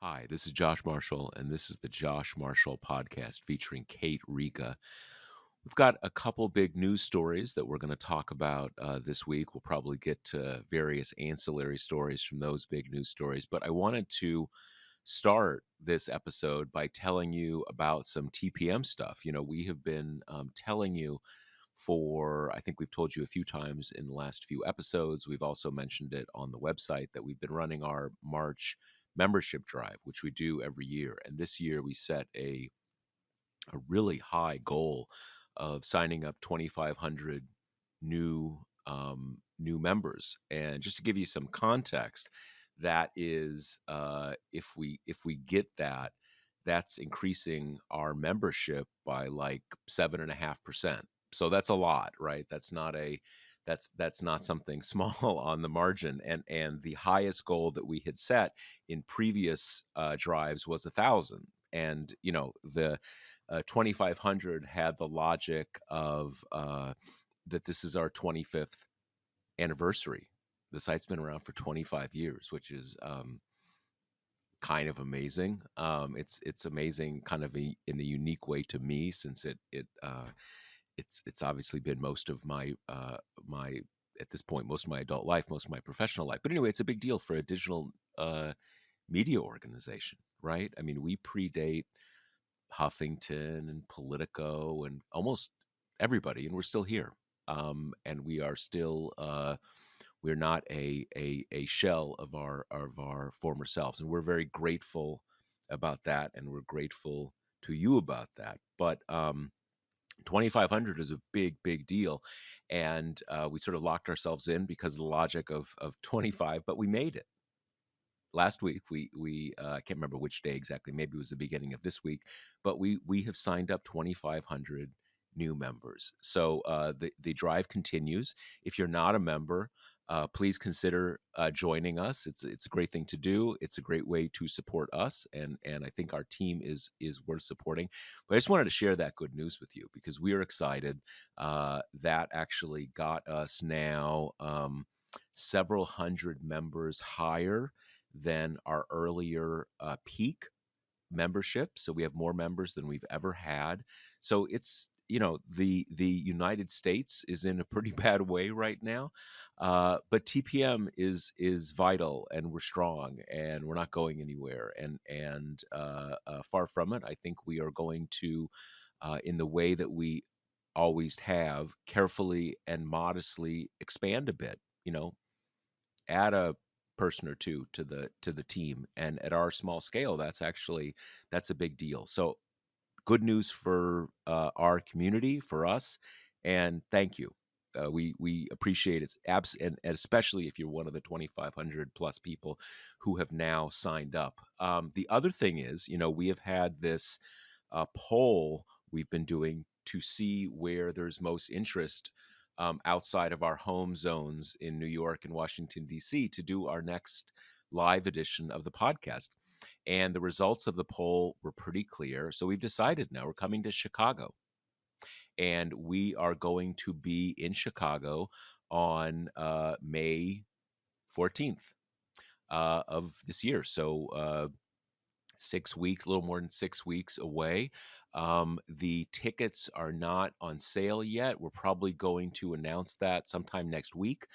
Hi, this is Josh Marshall, and this is the Josh Marshall podcast featuring Kate Riga. We've got a couple big news stories that we're going to talk about this week. We'll probably get to various ancillary stories from those big news stories, but I wanted to start this episode by telling you about some TPM stuff. We have been telling you I think we've told you a few times in the last few episodes. We've also mentioned it on the website that we've been running our March membership drive, which we do every year. And this year we set a really high goal of signing up 2,500 new members. And just to give you some context, that is if we get that, that's increasing our membership by like 7.5%. So that's a lot, right? That's not something small on the margin. And the highest goal that we had set in previous drives was 1,000. And the 2,500 had the logic of that this is our 25th anniversary. The site's been around for 25 years, which is kind of amazing. It's amazing, kind of in a unique way to me, since it's obviously been most of my at this point, most of my adult life, most of my professional life. But anyway, it's a big deal for a digital media organization, right? I mean, we predate Huffington and Politico and almost everybody, and we're still here. And we are still we're not a shell of our former selves, and we're very grateful about that, and we're grateful to you about that. But 2,500 is a big deal, and we sort of locked ourselves in because of the logic of 25, but we made it. Last week we I can't remember which day exactly, maybe it was the beginning of this week, but we have signed up 2,500 new members. So the drive continues. If you're not a member, please consider joining us. It's a great thing to do. It's a great way to support us, and I think our team is worth supporting. But I just wanted to share that good news with you because we are excited. That actually got us now several hundred members higher than our earlier peak membership. So we have more members than we've ever had. So it's the United States is in a pretty bad way right now, but TPM is vital, and we're strong, and we're not going anywhere, and far from it. I think we are going to, in the way that we always have, carefully and modestly expand a bit. Add a person or two to the team, and at our small scale, that's a big deal. So good news for our community, for us, and thank you. We appreciate it, and especially if you're one of the 2,500 plus people who have now signed up. The other thing is, we have had this poll we've been doing to see where there's most interest outside of our home zones in New York and Washington, D.C., to do our next live edition of the podcast. And the results of the poll were pretty clear. So we've decided now we're coming to Chicago. And we are going to be in Chicago on May 14th of this year. So 6 weeks, a little more than 6 weeks away. The tickets are not on sale yet. We're probably going to announce that sometime next week,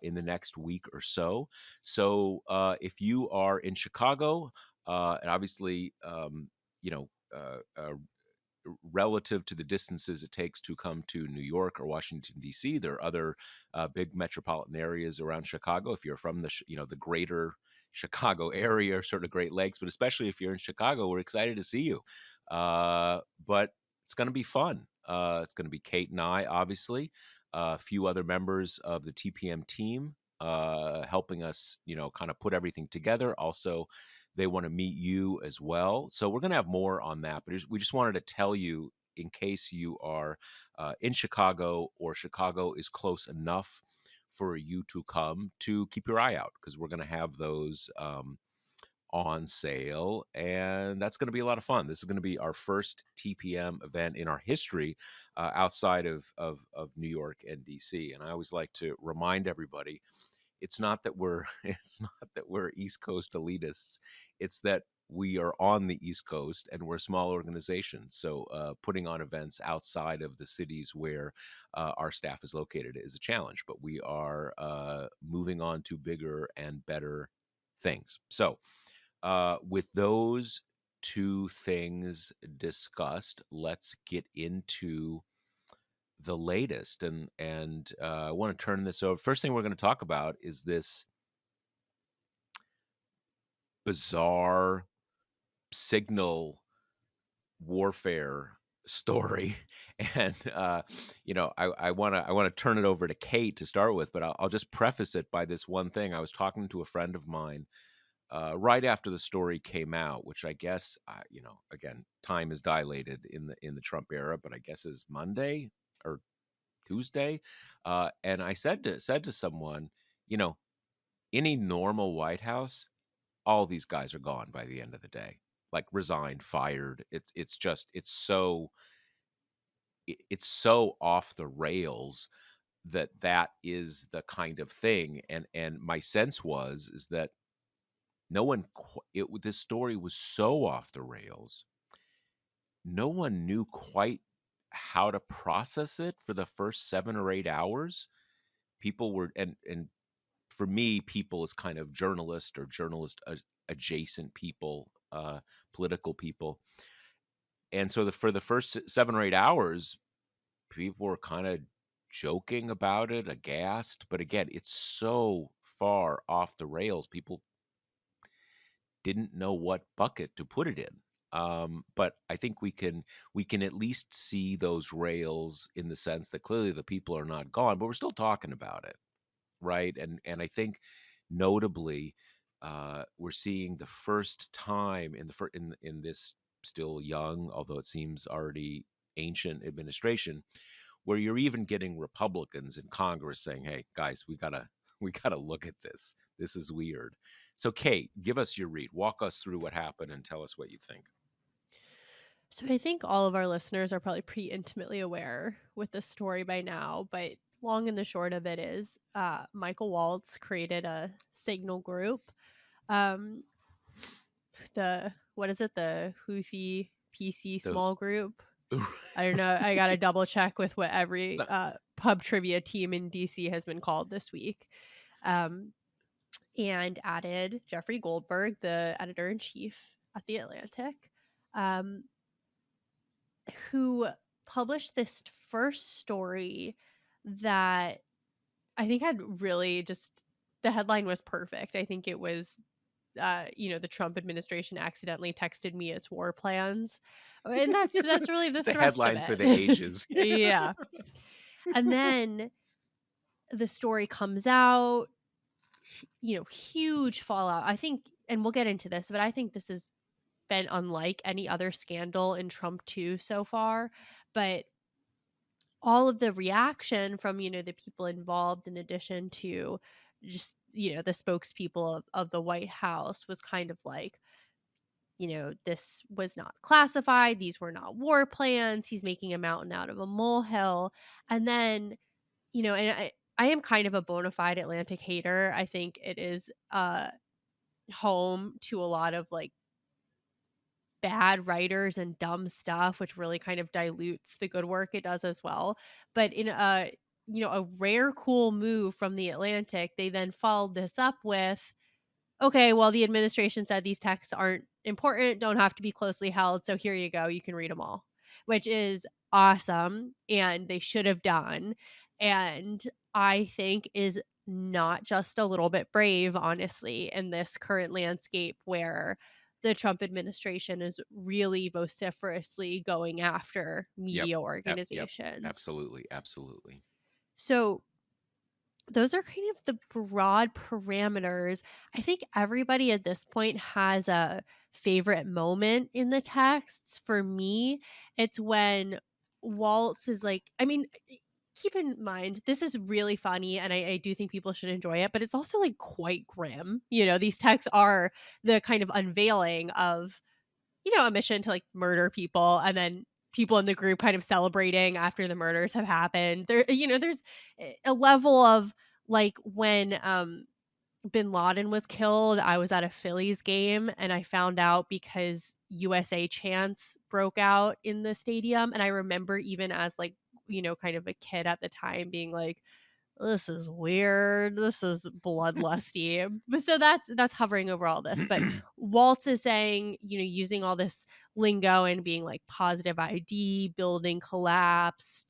in the next week or so. So if you are in Chicago, and obviously, you know, relative to the distances it takes to come to New York or Washington, D.C., there are other big metropolitan areas around Chicago. If you're from the greater Chicago area, sort of Great Lakes, but especially if you're in Chicago, we're excited to see you. But it's going to be fun. It's going to be Kate and I, obviously, a few other members of the TPM team helping us, kind of put everything together. Also, they want to meet you as well. So we're going to have more on that, but we just wanted to tell you in case you are in Chicago, or Chicago is close enough for you to come, to keep your eye out, because we're going to have those on sale, and that's going to be a lot of fun. This is going to be our first TPM event in our history outside of New York and DC. And I always like to remind everybody, it's not that we're East Coast elitists. It's that we are on the East Coast and we're a small organization. So putting on events outside of the cities where our staff is located is a challenge, but we are moving on to bigger and better things. So with those two things discussed, let's get into the latest. And I want to turn this over. First thing we're going to talk about is this bizarre signal warfare story. And I want to turn it over to Kate to start with, but I'll just preface it by this one thing. I was talking to a friend of mine right after the story came out, which I guess again, time is dilated in the Trump era, but I guess is Monday or Tuesday. And I said to someone, you know, any normal White House, all these guys are gone by the end of the day, like resigned, fired. It's so off the rails that is the kind of thing. And my sense is that no one this story was so off the rails, no one knew quite how to process it for the first 7 or 8 hours. People were, and for me, people is kind of journalist adjacent people, political people. And so for the first 7 or 8 hours, people were kind of joking about it, aghast. But again, it's so far off the rails. People didn't know what bucket to put it in. But I think we can at least see those rails in the sense that clearly the people are not gone, but we're still talking about it, right? And I think notably, we're seeing the first time in this still young, although it seems already ancient administration, where you're even getting Republicans in Congress saying, "Hey, guys, we gotta look at this. This is weird." So, Kate, give us your read. Walk us through what happened and tell us what you think. So I think all of our listeners are probably pretty intimately aware with the story by now, but long and the short of it is Michael Waltz created a signal group. Um, the what is it? The Houthi PC The small group. I don't know. I got to double check with what every so, pub trivia team in DC has been called this week. Um, and added Jeffrey Goldberg, the editor in chief at The Atlantic. Um, who published this first story that I think had really just the headline was perfect. I think it was the Trump administration accidentally texted me its war plans. And that's really it's the a thrust of headline for the it. ages. Yeah. And then the story comes out, huge fallout. I think, and we'll get into this, but I think this has been unlike any other scandal in Trump 2 so far. But all of the reaction from the people involved, in addition to just the spokespeople of the White House, was kind of like, this was not classified, these were not war plans, he's making a mountain out of a molehill. And then and I am kind of a bona fide Atlantic hater. I think it is home to a lot of like bad writers and dumb stuff, which really kind of dilutes the good work it does as well. But in a rare cool move from the Atlantic, they then followed this up with, okay, well, the administration said these texts aren't important, don't have to be closely held, so here you go, you can read them all, which is awesome, and they should have done, and I think is not just a little bit brave, honestly, in this current landscape where the Trump administration is really vociferously going after Yep. media Yep. organizations. Absolutely. Absolutely. So those are kind of the broad parameters. I think everybody at this point has a favorite moment in the texts. For me, it's when Waltz is like, I mean, keep in mind, this is really funny and I do think people should enjoy it, but it's also like quite grim. These texts are the kind of unveiling of a mission to like murder people, and then people in the group kind of celebrating after the murders have happened. There's a level of like when Bin Laden was killed, I was at a Phillies game, and I found out because USA chants broke out in the stadium, and I remember even as, like, kind of a kid at the time being like, "This is weird. This is bloodlusty." But so that's hovering over all this. But Waltz is saying, using all this lingo and being like positive ID, building collapsed,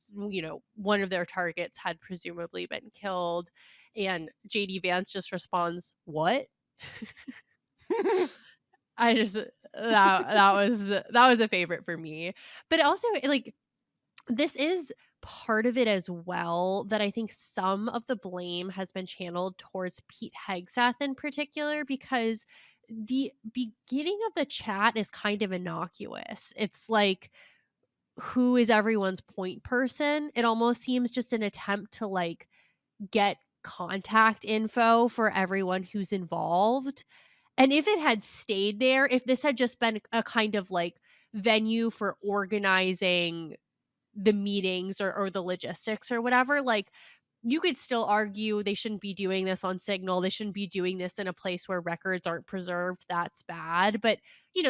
one of their targets had presumably been killed. And JD Vance just responds, "What?" I just that was a favorite for me. But also like this is part of it as well that I think some of the blame has been channeled towards Pete Hegseth in particular because the beginning of the chat is kind of innocuous. It's like, who is everyone's point person? It almost seems just an attempt to like get contact info for everyone who's involved. And if it had stayed there, if this had just been a kind of like venue for organizing the meetings or the logistics or whatever, like, you could still argue they shouldn't be doing this on Signal, they shouldn't be doing this in a place where records aren't preserved, that's bad, but,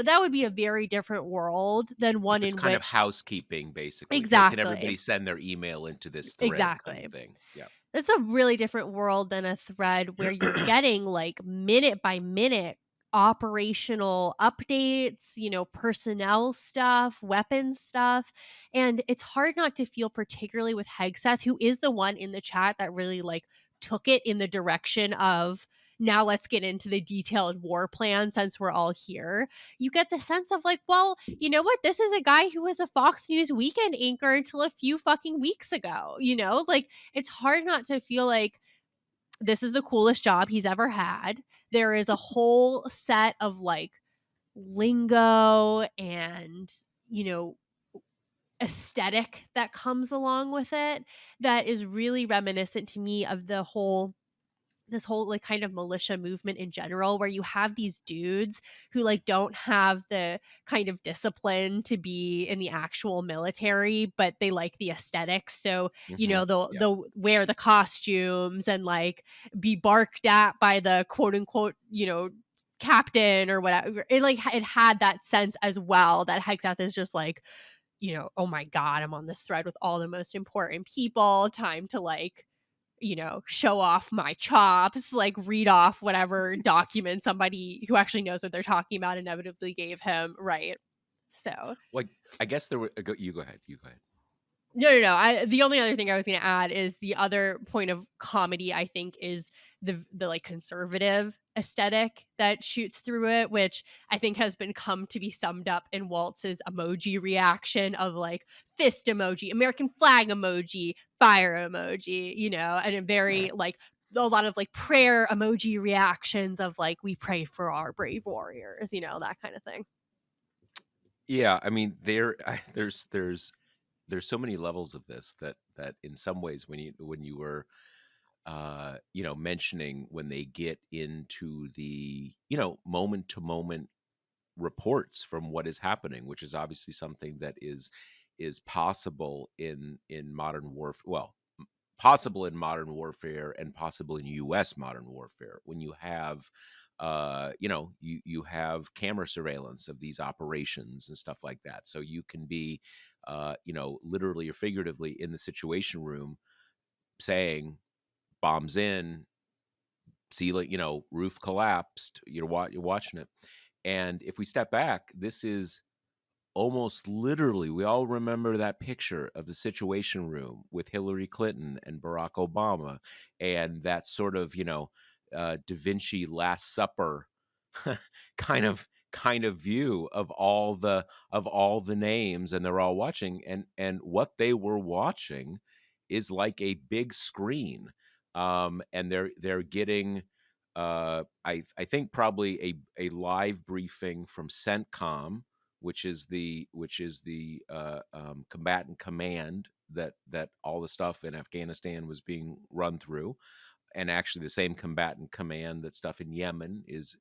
that would be a very different world than one It's in kind of which. housekeeping, basically. Hey, can Exactly, everybody send their email into this thread kind of exactly. thing? Yeah. It's a really different world than a thread where you're getting like minute by minute operational updates, personnel stuff, weapons stuff. And it's hard not to feel, particularly with Hegseth, who is the one in the chat that really like took it in the direction of, now let's get into the detailed war plan since we're all here. You get the sense of like, well, you know what? This is a guy who was a Fox News weekend anchor until a few fucking weeks ago, like it's hard not to feel like this is the coolest job he's ever had. There is a whole set of like lingo and, you know, aesthetic that comes along with it that is really reminiscent to me of this whole like kind of militia movement in general, where you have these dudes who like don't have the kind of discipline to be in the actual military, but they like the aesthetics. So, Mhm. Yeah. they'll wear the costumes and like be barked at by the quote unquote, captain or whatever. It had that sense as well that Hexath is just like, oh my God, I'm on this thread with all the most important people. Time to like, show off my chops, like read off whatever document somebody who actually knows what they're talking about inevitably gave him. Right. So Like, I guess there were you go ahead, you go ahead. no. The only other thing I was going to add is the other point of comedy. I think is the like conservative aesthetic that shoots through it, which I think has been come to be summed up in Waltz's emoji reaction of like fist emoji, American flag emoji, fire emoji, and a very like a lot of like prayer emoji reactions of like we pray for our brave warriors, that kind of thing. Yeah, I mean, there's so many levels of this that in some ways when you were mentioning when they get into the moment to moment reports from what is happening, which is obviously something that is possible in modern warfare. Well, possible in modern warfare and possible in US modern warfare when you have you have camera surveillance of these operations and stuff like that, so you can be literally or figuratively in the situation room saying bombs in, ceiling, roof collapsed, you're watching it. And if we step back, this is almost literally, we all remember that picture of the situation room with Hillary Clinton and Barack Obama, and that sort of Da Vinci Last Supper kind of view of all the names, and they're all watching, and what they were watching is like a big screen, and they're getting I think probably a live briefing from CENTCOM, which is the combatant command that all the stuff in Afghanistan was being run through, and actually the same combatant command that stuff in Yemen is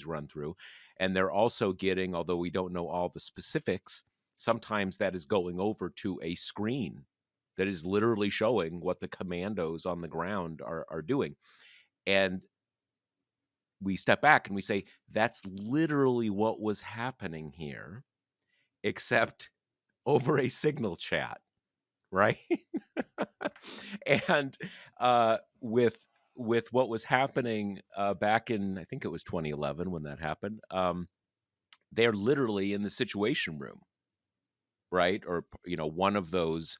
run through. And they're also getting, although we don't know all the specifics, sometimes that is going over to a screen that is literally showing what the commandos on the ground are doing. And we step back and we say, "That's literally what was happening here, except over a Signal chat," right? And, with what was happening, back in, I think it was 2011 when that happened, they're literally in the Situation Room, right? Or, one of those,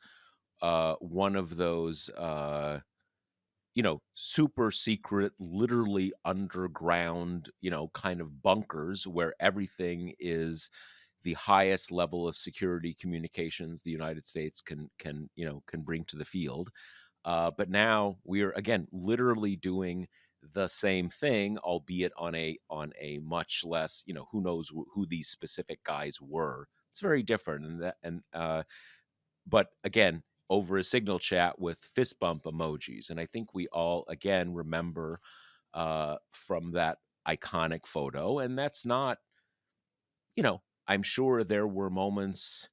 super secret, literally underground, kind of bunkers where everything is the highest level of security communications the United States can bring to the field. But now we're again literally doing the same thing, albeit on a much less, who knows who these specific guys were. It's very different, but again, over a Signal chat with fist bump emojis. And I think we all again remember from that iconic photo. And that's not, I'm sure there were moments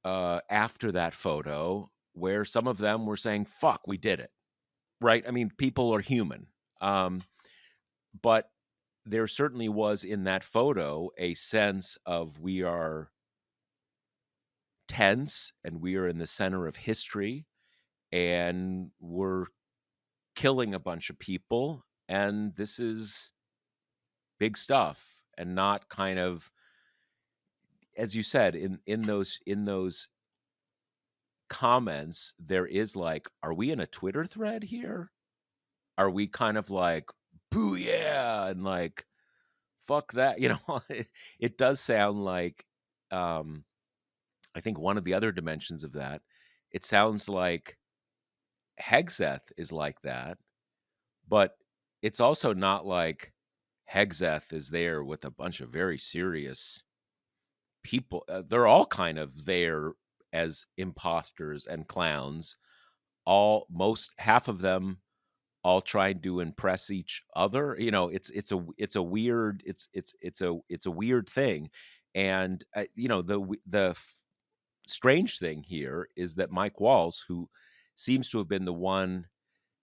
after that photo where some of them were saying, "Fuck, we did it." Right? I mean, people are human. Um, but there certainly was in that photo a sense of we are tense and we are in the center of history and we're killing a bunch of people, and this is big stuff, and not kind of, as you said, in those comments there is like, are we in a Twitter thread here? Are we kind of like, boo yeah, and like, fuck that, it does sound like, um I think one of the other dimensions of that, it sounds like Hegseth is like that. But it's also not like Hegseth is there with a bunch of very serious people. They're all kind of there as imposters and clowns. Most half of them all trying to impress each other. It's a weird thing, and strange thing here is that Mike Walls, who seems to have been the one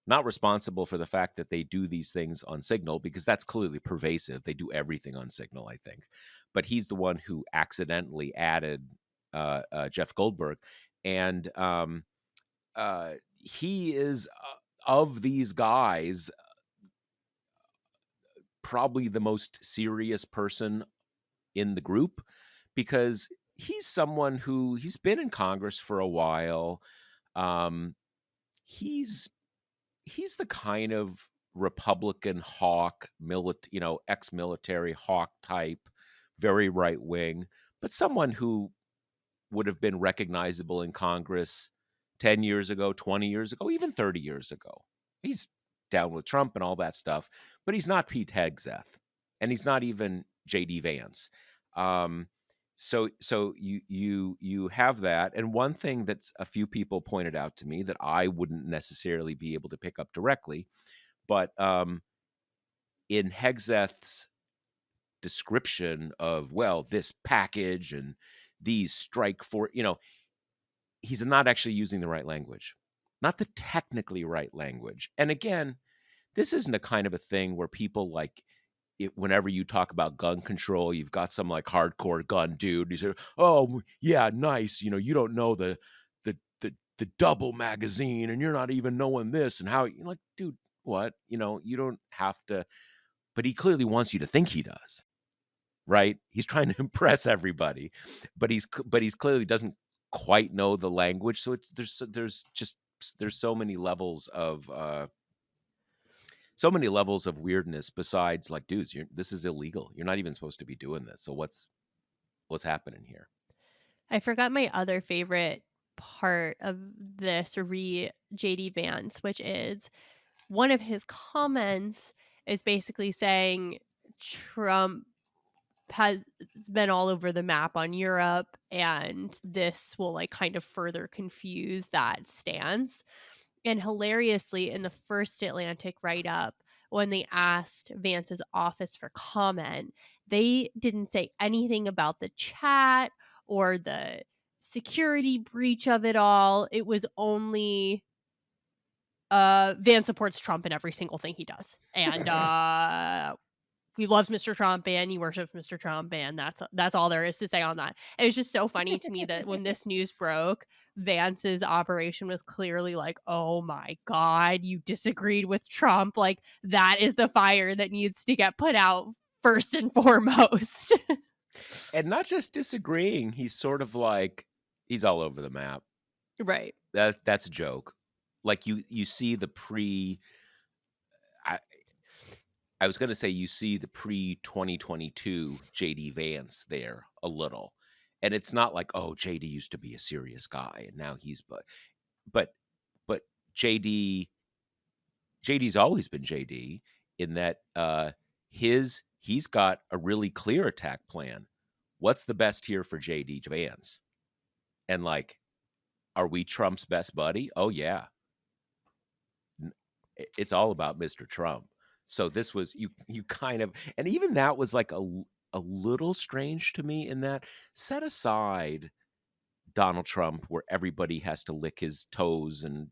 not responsible for the fact that they do these things on Signal, because that's clearly pervasive. They do everything on Signal, I think. But he's the one who accidentally added Jeff Goldberg. And he is, of these guys, probably the most serious person in the group, because he's someone who he's been in Congress for a while. Um, he's he's the kind of Republican hawk, ex-military hawk type, very right wing, but someone who would have been recognizable in Congress 10 years ago, 20 years ago, even 30 years ago. He's down with Trump and all that stuff, but he's not Pete Hegseth, and he's not even JD Vance. Um, so you have that, and one thing that a few people pointed out to me that I wouldn't necessarily be able to pick up directly, but in Hegseth's description of, well, this package and these strike for, he's not actually using the right language, not the technically right language. And again, this isn't a kind of a thing where people like it, whenever you talk about gun control, you've got some like hardcore gun dude. You say, "Oh yeah, nice. You don't know the double magazine, and you're not even knowing this and how." You're like, dude, what? You don't have to. But he clearly wants you to think he does, right? He's trying to impress everybody, but he's clearly doesn't quite know the language. So there's so many levels of weirdness, besides like, dudes, this is illegal. You're not even supposed to be doing this. So what's happening here? I forgot my other favorite part of this JD Vance, which is one of his comments is basically saying Trump has been all over the map on Europe, and this will like kind of further confuse that stance. And hilariously, in the first Atlantic write up, when they asked Vance's office for comment, they didn't say anything about the chat or the security breach of it all. It was only Vance supports Trump in every single thing he does, and, he loves Mr. Trump and he worships Mr. Trump, and that's all there is to say on that. It was just so funny to me that when this news broke, Vance's operation was clearly like, "Oh my god, you disagreed with Trump." Like, that is the fire that needs to get put out first and foremost. And not just disagreeing, he's sort of like he's all over the map. Right. That's a joke. Like, you see the pre I I was gonna say you see the pre-2022 JD Vance there a little, and it's not like, "Oh, JD used to be a serious guy, and now he's" but but JD's always been JD in that, he's got a really clear attack plan. What's the best here for JD Vance? And, like, are we Trump's best buddy? Oh, yeah. N it's all about Mr. Trump. So this was you kind of and even that was, like, a little strange to me in that set aside Donald Trump where everybody has to lick his toes and,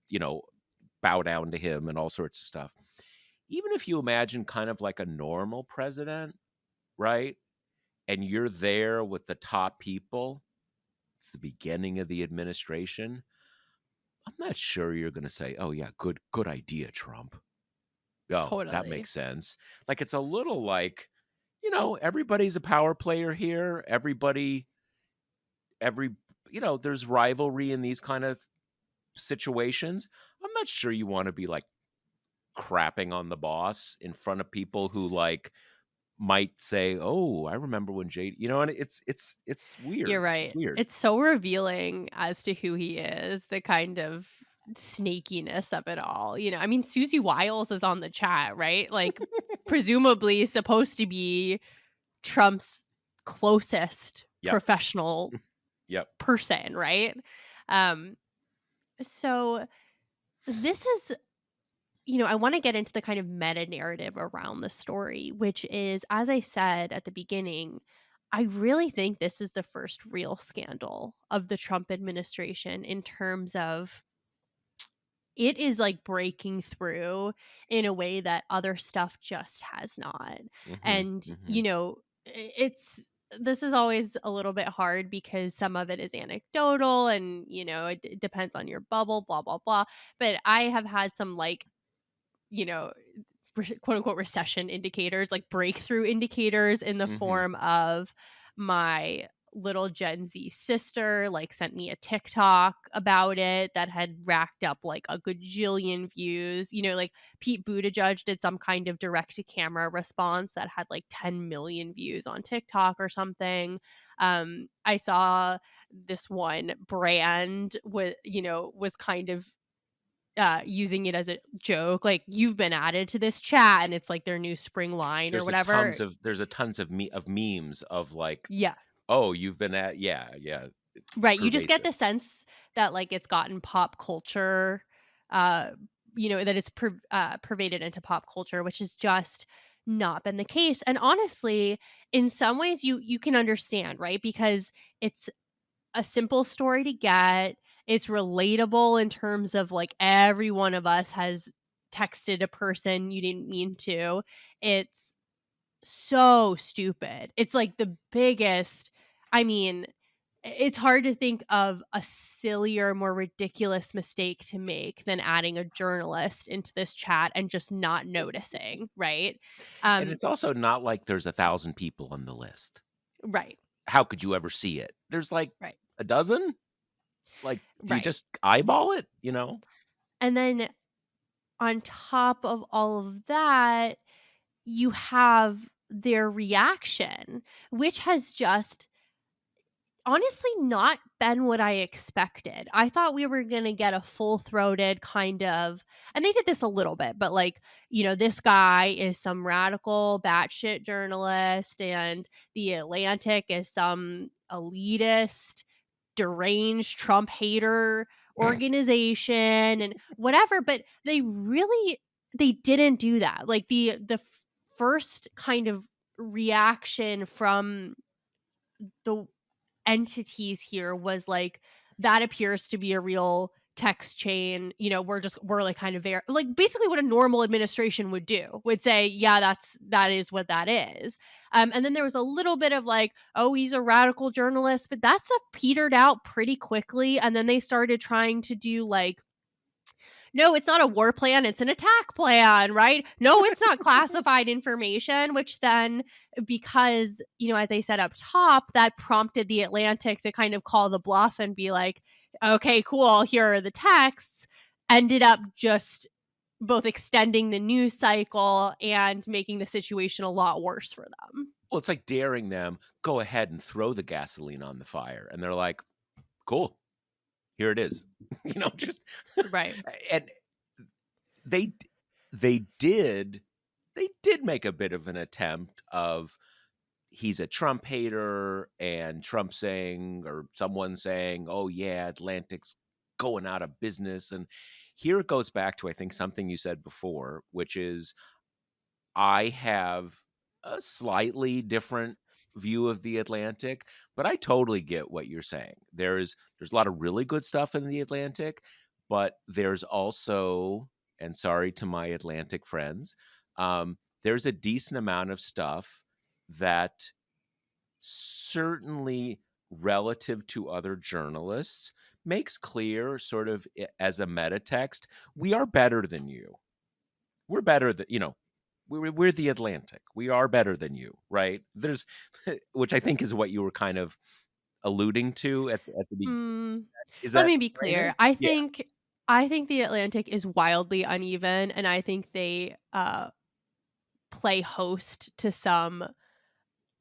bow down to him and all sorts of stuff. Even if you imagine kind of like a normal president, right? And you're there with the top people, it's the beginning of the administration. I'm not sure you're gonna say, "Oh, yeah, good idea, Trump." Oh, that Totally. makes sense. Like, it's a little like, everybody's a power player here. Every there's rivalry in these kind of situations. I'm not sure you wanna be, like, crapping on the boss in front of people who, like, might say, "Oh, I remember when Jade," and it's You're weird. It's right. weird. It's so revealing as to who he is, the kind of snakiness of it all, I mean, Susie Wiles is on the chat, right? Like, presumably supposed to be Trump's closest Yep. professional Yep. person, right? Um, so this is I wanna get into the kind of meta narrative around the story, which is, as I said at the beginning, I really think this is the first real scandal of the Trump administration in terms of it is, like, breaking through in a way that other stuff just has not. Mhm. And, Mhm. it's this is always a little bit hard because some of it is anecdotal and, it depends on your bubble, blah, blah, blah. But I have had some, like, you know, quote unquote recession indicators, like breakthrough indicators in the Mhm. form of my little Gen Z sister like sent me a TikTok about it that had racked up like a gajillion views. Like Pete Buttigieg did some kind of direct to camera response that had like 10 million views on TikTok or something. I saw this one brand was kind of using it as a joke, like, "You've been added to this chat," and it's, like, their new spring line or whatever. There's a tons of memes of, like, Yeah, "Oh, you've been at" yeah, yeah, right, you just get pervasive. the sense that, like, it's gotten pop culture, uh, that it's pervaded into pop culture, which has just not been the case, and honestly, in some ways, you can understand, right? Because it's a simple story to get. It's relatable in terms of like every one of us has texted a person you didn't mean to. It's so stupid. It's like the biggest I mean, it's hard to think of a sillier, more ridiculous mistake to make than adding a journalist into this chat and just not noticing, right? And Um, it's also not like there's 1,000 people on the list. right, How could you ever see it? There's, like, right, a dozen? Like, do you right. just eyeball it? And then on top of all of that, you have their reaction, which has just honestly not been what I expected. I thought we were going to get a full-throated kind of and they did this a little bit, but like, this guy is some radical batshit journalist and The Atlantic is some elitist deranged Trump hater organization and whatever, but they didn't do that. Like the first kind of reaction from the entities here was like that appears to be a real text chain, we're like kind of like basically what a normal administration would say, yeah, that is what that is. And then there was a little bit of like, oh, he's a radical journalist, but that stuff petered out pretty quickly. And then they started trying to do like, no, it's not a war plan, it's an attack plan, right? No, it's not classified information, which then, because, as I said up top, that prompted the Atlantic to kind of call the bluff and be like, okay, cool, here are the texts, ended up just both extending the news cycle and making the situation a lot worse for them. Well, it's like daring them, "Go ahead and throw the gasoline on the fire," and they're like, "Cool, here it is." Just Right. and they they did they did make a bit of an attempt of he's a Trump hater and Trump saying or someone saying, "Oh yeah, Atlantic's going out of business." And here it goes back to I think something you said before, which is I have a slightly different view of the Atlantic, but I totally get what you're saying. There's a lot of really good stuff in the Atlantic, but there's also, and sorry to my Atlantic friends, there's a decent amount of stuff that certainly relative to other journalists makes clear sort of as a meta text, we are better than you. We're better than, we're the Atlantic. We are better than you, right? There's, which I think is what you were kind of alluding to at the beginning. Mm, Is let that me be clear. framing? Yeah, I think the Atlantic is wildly uneven, and I think they play host to some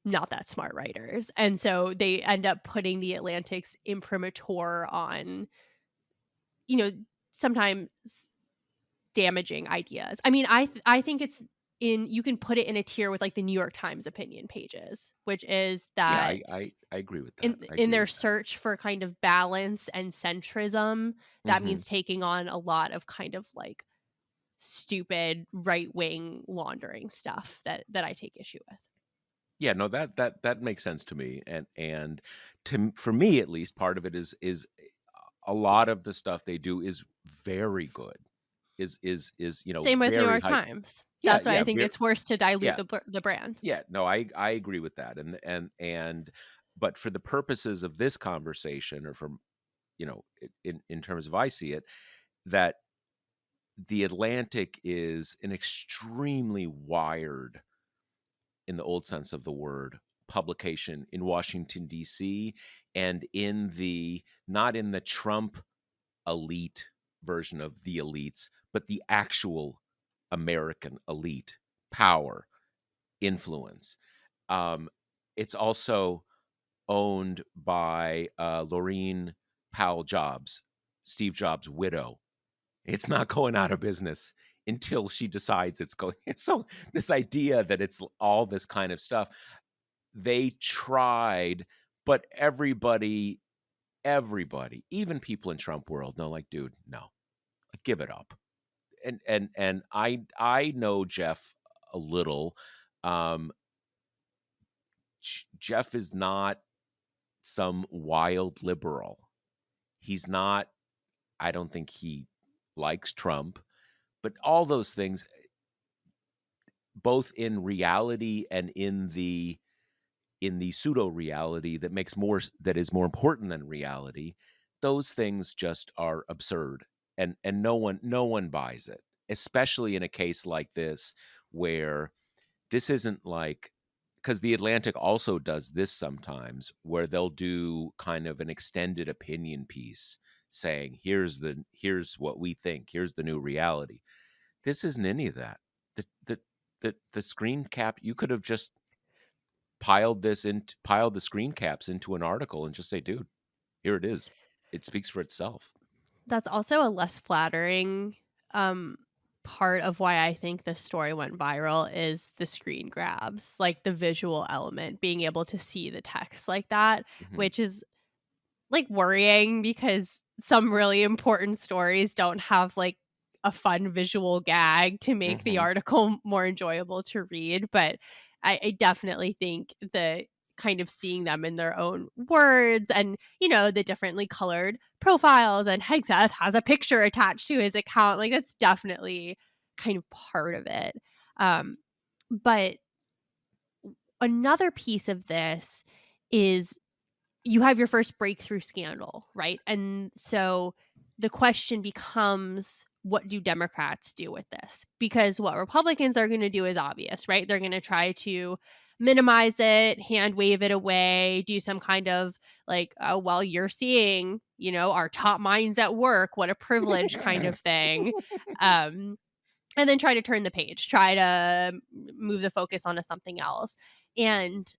not that smart writers. And so they end up putting the Atlantic's imprimatur on, you know, sometimes damaging ideas. I mean, I think it's in you can put it in a tier with like the New York Times opinion pages, which is yeah, that I agree with that. in I in agree their with that. search for kind of balance and centrism, that Hmm. means taking on a lot of kind of like stupid right-wing laundering stuff that I take issue with. Yeah, no, that makes sense to me, and for me at least, part of it is a lot of the stuff they do is very good. Is Same with New very York high. Times. Yeah, That's why I yeah, think very, it's worse to dilute yeah. the brand. Yeah, no, I agree with that, and but for the purposes of this conversation, or from in terms of I see it, that the Atlantic is an extremely wired, in the old sense of the word, publication in Washington D.C. and in the not in the Trump elite version of the elites, but the actual American elite power influence. Um, it's also owned by Laureen Powell Jobs, Steve Jobs' widow. It's not going out of business until she decides it's going. So this idea that it's all this kind of stuff, they tried, but everybody, even people in Trump world, know, like, dude, no, give it up. And I know Jeff a little. Um, Jeff is not some wild liberal. He's not, I don't think he likes Trump, but all those things, both in reality and in the pseudo reality that is more important than reality, those things just are absurd. And no one buys it, especially in a case like this where this isn't like, because the Atlantic also does this sometimes, where they'll do kind of an extended opinion piece saying, here's what we think, here's the new reality. This isn't any of that. The screen cap, you could have just piled the screen caps into an article and just say, dude, here it is. It speaks for itself. That's also a less flattering, um, part of why I think this story went viral is the screen grabs, like the visual element, being able to see the text like that, Hmm. which is, like, worrying because some really important stories don't have, like, a fun visual gag to make the Hmm. article more enjoyable to read, but I definitely think the kind of seeing them in their own words and, the differently colored profiles, and Hegseth has a picture attached to his account. Like, that's definitely kind of part of it. But another piece of this is you have your first breakthrough scandal, right? And so the question becomes, what do Democrats do with this? Because what Republicans are going to do is obvious, right? They're going to try to minimize it, hand wave it away, do some kind of like, oh, well, you're seeing, our top minds at work. What a privilege kind of thing. Um, and then try to turn the page, try to move the focus onto something else. And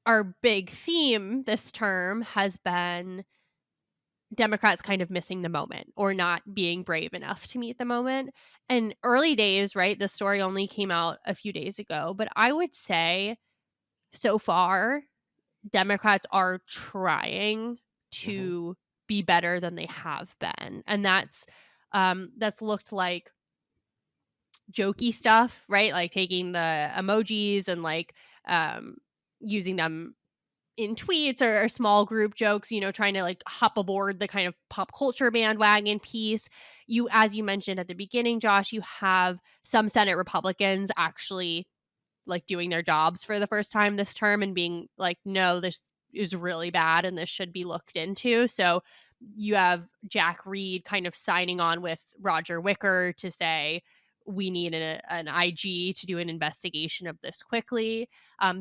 our big theme this term has been Democrats kind of missing the moment or not being brave enough to meet the moment. And early days, right? The story only came out a few days ago, but I would say so far, Democrats are trying Mhm. to be better than they have been. And that's looked like jokey stuff, right? Like taking the emojis and like um using them in tweets or small group jokes, trying to like hop aboard the kind of pop culture bandwagon piece. As you mentioned at the beginning, Josh, you have some Senate Republicans actually like doing their jobs for the first time this term and being like, no, this is really bad and this should be looked into. So you have Jack Reed kind of signing on with Roger Wicker to say, we need an IG to do an investigation of this quickly.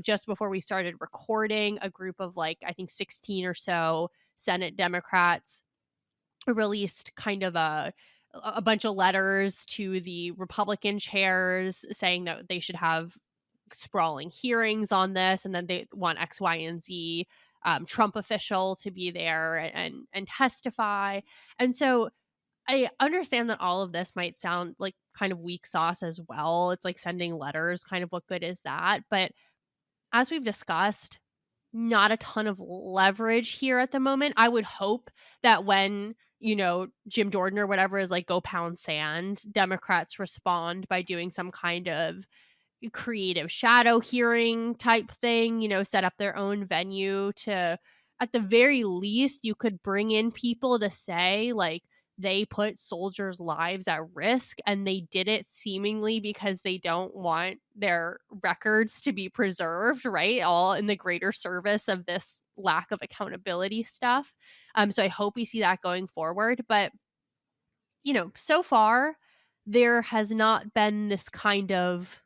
Just before we started recording, a group of like, I think 16 or so Senate Democrats released kind of a bunch of letters to the Republican chairs saying that they should have sprawling hearings on this, and then they want X, Y, and Z Trump official to be there and testify. And so I understand that all of this might sound like kind of weak sauce as well. It's like sending letters, kind of what good is that? But as we've discussed, not a ton of leverage here at the moment. I would hope that when, Jim Jordan or whatever is like, go pound sand, Democrats respond by doing some kind of creative shadow hearing type thing, set up their own venue to, at the very least, you could bring in people to say, like, they put soldiers' lives at risk and they did it seemingly because they don't want their records to be preserved, right? All in the greater service of this lack of accountability stuff. So I hope we see that going forward. But, so far, there has not been this kind of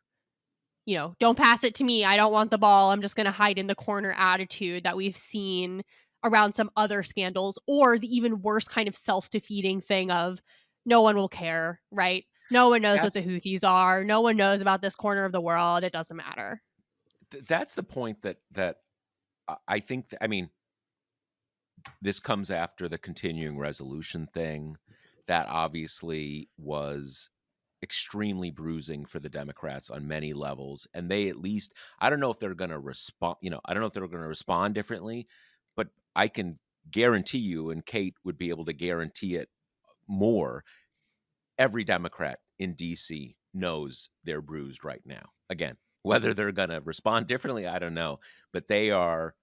don't pass it to me. I don't want the ball. I'm just going to hide in the corner attitude that we've seen around some other scandals, or the even worse kind of self-defeating thing of no one will care, right? No one knows what That's the Houthis are. No one knows about this corner of the world. It doesn't matter. that's the point that I think. I mean, this comes after the continuing resolution thing. That obviously was extremely bruising for the Democrats on many levels. And they at least, I don't know if they're going to respond, I don't know if they're going to respond differently, but I can guarantee you, and Kate would be able to guarantee it more, every Democrat in DC knows they're bruised right now. Again, whether they're going to respond differently, I don't know, but they are,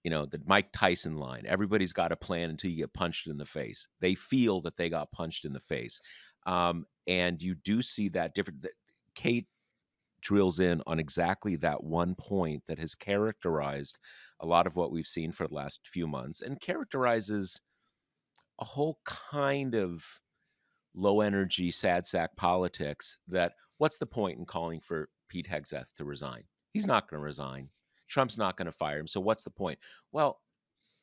the Mike Tyson line, everybody's got a plan until you get punched in the face. They feel that they got punched in the face. And you do see that different. Kate drills in on exactly that one point that has characterized a lot of what we've seen for the last few months and characterizes a whole kind of low energy, sad sack politics. That what's the point in calling for Pete Hegseth to resign? He's not going to resign. Trump's not going to fire him. So what's the point? Well,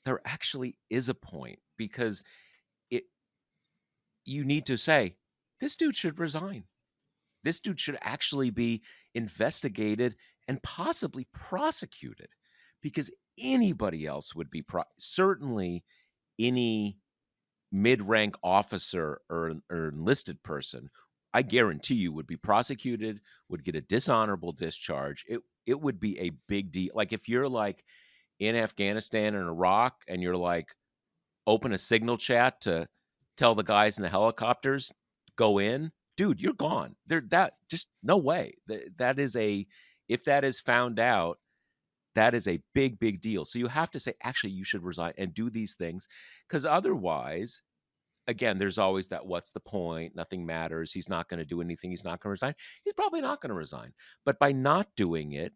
there actually is a point because it you need to say this dude should resign. This dude should actually be investigated and possibly prosecuted because anybody else would be certainly any mid-rank officer or enlisted person, I guarantee you would be prosecuted, would get a dishonorable discharge. It would be a big deal. Like if you're like in Afghanistan and Iraq and you're like open a signal chat to tell the guys in the helicopters go in, dude, you're gone. There that just no way. That is a if that is found out, That is a big, big deal. So you have to say, actually, you should resign and do these things, because otherwise, again, there's always that what's the point? Nothing matters. He's not going to do anything. He's not going to resign. He's probably not going to resign. But by not doing it,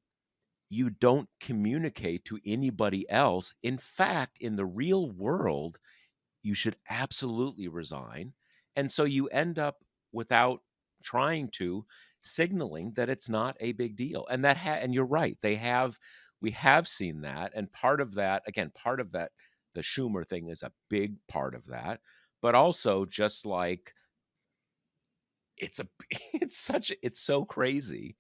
you don't communicate to anybody else. In fact, in the real world, you should absolutely resign. And so you end up, without trying to, signaling that it's not a big deal. And and you're right. We have seen that. And part of that, again, part of that, the Schumer thing is a big part of that. But also, just like, it's a it's so crazy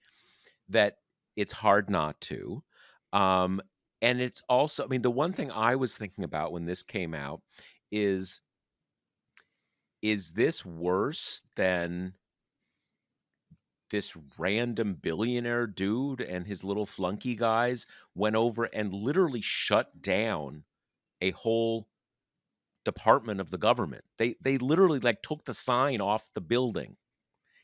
that it's hard not to. Um, and it's also, I mean, the one thing I was thinking about when this came out is is this worse than this random billionaire dude and his little flunky guys went over and literally shut down a whole department of the government? They literally, like, took the sign off the building.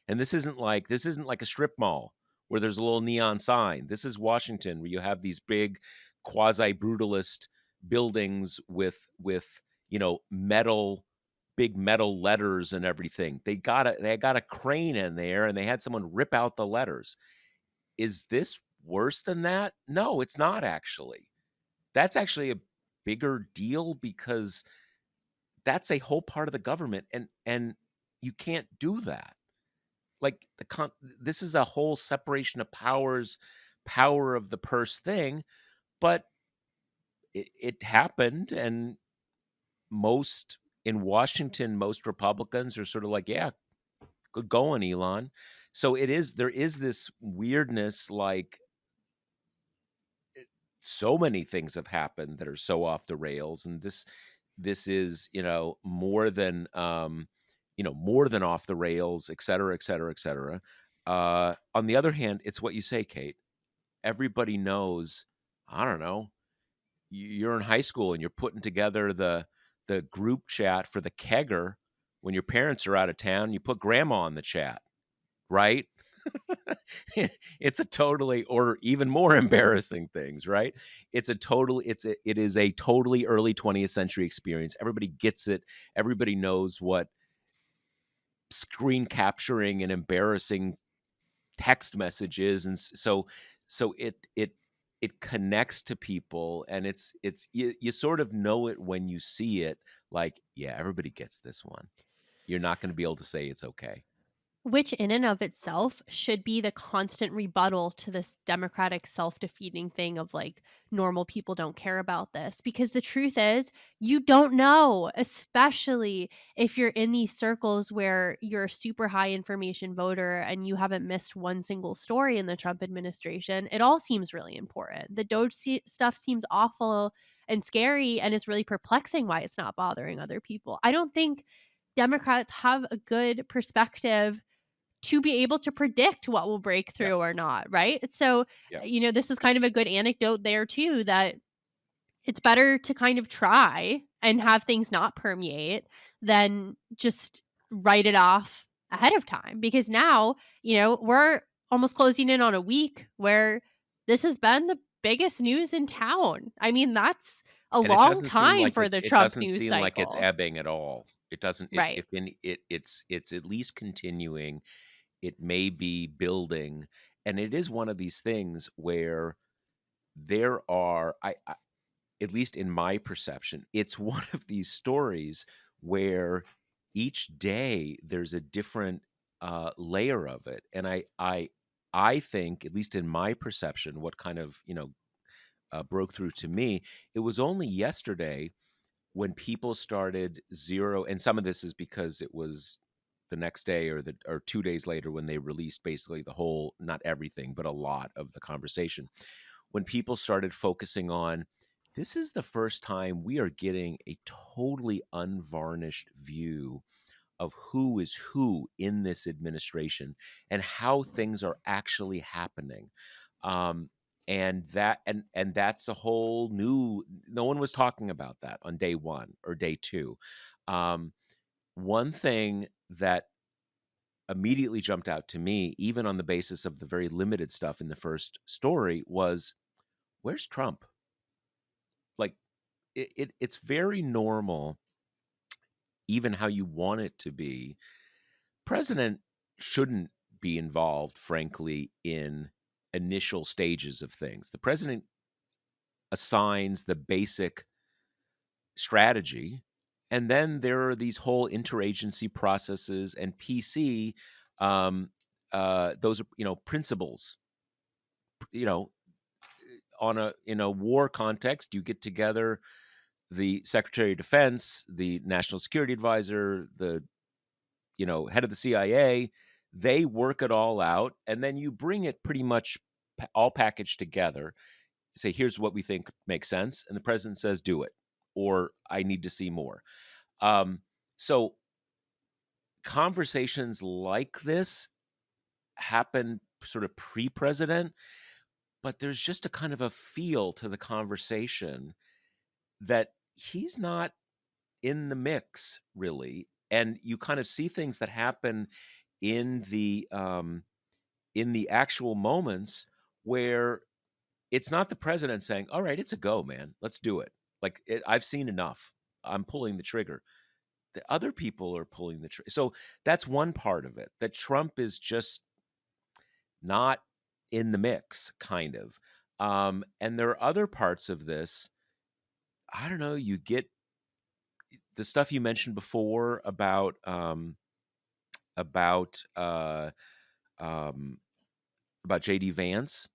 And this isn't like a strip mall where there's a little neon sign. This is Washington, where you have these big quasi brutalist buildings with metal, big metal letters and everything. They got a crane in there, and they had someone rip out the letters. Is this worse than that? No, it's not actually. That's actually a bigger deal, because that's a whole part of the government, and you can't do that. Like, this is a whole separation of powers, power of the purse thing. But it happened, and most in Washington, most Republicans are sort of like, yeah, good going, Elon. So there is this weirdness, like, so many things have happened that are so off the rails, and this is, more than off the rails, et cetera, et cetera, et cetera. On the other hand, it's what you say, Kate. Everybody knows, I don't know, you're in high school and you're putting together the group chat for the kegger when your parents are out of town. You put grandma in the chat, right? It's a totally, or even more embarrassing things, right? It is a totally early 20th century experience. Everybody gets it. Everybody knows what screen capturing and embarrassing text messages, and so it connects to people, and you sort of know it when you see it, like, yeah, everybody gets this one. You're not going to be able to say it's okay. Which in and of itself should be the constant rebuttal to this democratic self-defeating thing of like normal people don't care about this, because the truth is you don't know, especially if you're in these circles where you're a super high information voter and you haven't missed one single story in the Trump administration. It all seems really important. The stuff seems awful and scary, and it's really perplexing why it's not bothering other people. I don't think Democrats have a good perspective to be able to predict what will break Yeah, through or not, right? So, yeah. this is kind of a good anecdote there too, that it's better to kind of try and have things not permeate than just write it off ahead of time. Because now, we're almost closing in on a week where this has been the biggest news in town. I mean, that's a And long time for the it Trump doesn't news seem like it's cycle. ebbing at all. It doesn't. Right. If any, it's at least continuing. It may be building, and it is one of these things where there are, at least in my perception, it's one of these stories where each day there's a different layer of it. And I think, at least in my perception, what kind of, broke through to me, it was only yesterday when people started zero, and some of this is because it was the next day, or 2 days later, when they released basically the whole, not everything, but a lot of the conversation, when people started focusing on, this is the first time we are getting a totally unvarnished view of who is who in this administration and how things are actually happening. Um, and that's a whole new, no one was talking about that on day one or day two. Um, One thing that immediately jumped out to me, even on the basis of the very limited stuff in the first story, was, Where's Trump? Like it's very normal, even how you want it to be. President shouldn't be involved, frankly, in initial stages of things. The president assigns the basic strategy, and then there are these whole interagency processes and PC. Um, those are principles. You know, on a in a war context, you get together the Secretary of Defense, the National Security Advisor, the head of the CIA. They work it all out, and then you bring it pretty much all packaged together. Say, here's what we think makes sense, and the president says, do it, or I need to see more. Um, so conversations like this happen sort of pre-president, but there's just a kind of a feel to the conversation that he's not in the mix really, and you kind of see things that happen in the actual moments where it's not the president saying, all right, it's a go, man, let's do it. Like, I've seen enough, I'm pulling the trigger. The other people are pulling the trigger. So that's one part of it, that Trump is just not in the mix, kind of. And there are other parts of this. I don't know. You get the stuff you mentioned before about uh, um, about JD Vance,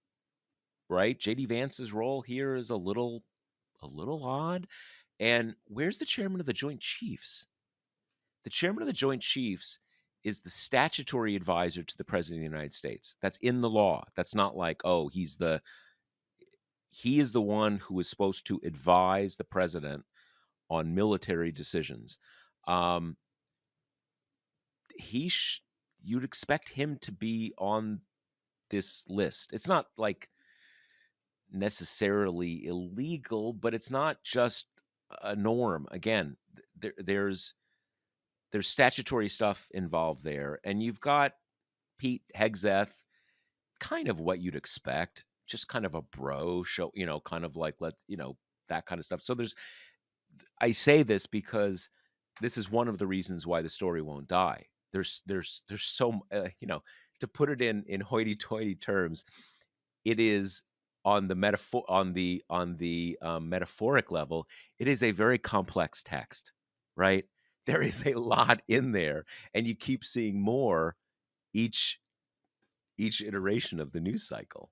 right? JD Vance's role here is a little odd. And where's the chairman of the Joint Chiefs? The chairman of the Joint Chiefs is the statutory advisor to the president of the United States. That's in the law. That's not like, oh, he is the one who is supposed to advise the president on military decisions. Um, he you'd expect him to be on this list. It's not like necessarily illegal, but it's not just a norm. Again, there's statutory stuff involved there, and you've got Pete Hegseth, kind of what you'd expect, just kind of a bro show, kind of like that kind of stuff. So I say this because this is one of the reasons why the story won't die. There's so to put it in hoity-toity terms, it is on the metaphoric level, it is a very complex text, right? There is a lot in there, and you keep seeing more each iteration of the news cycle.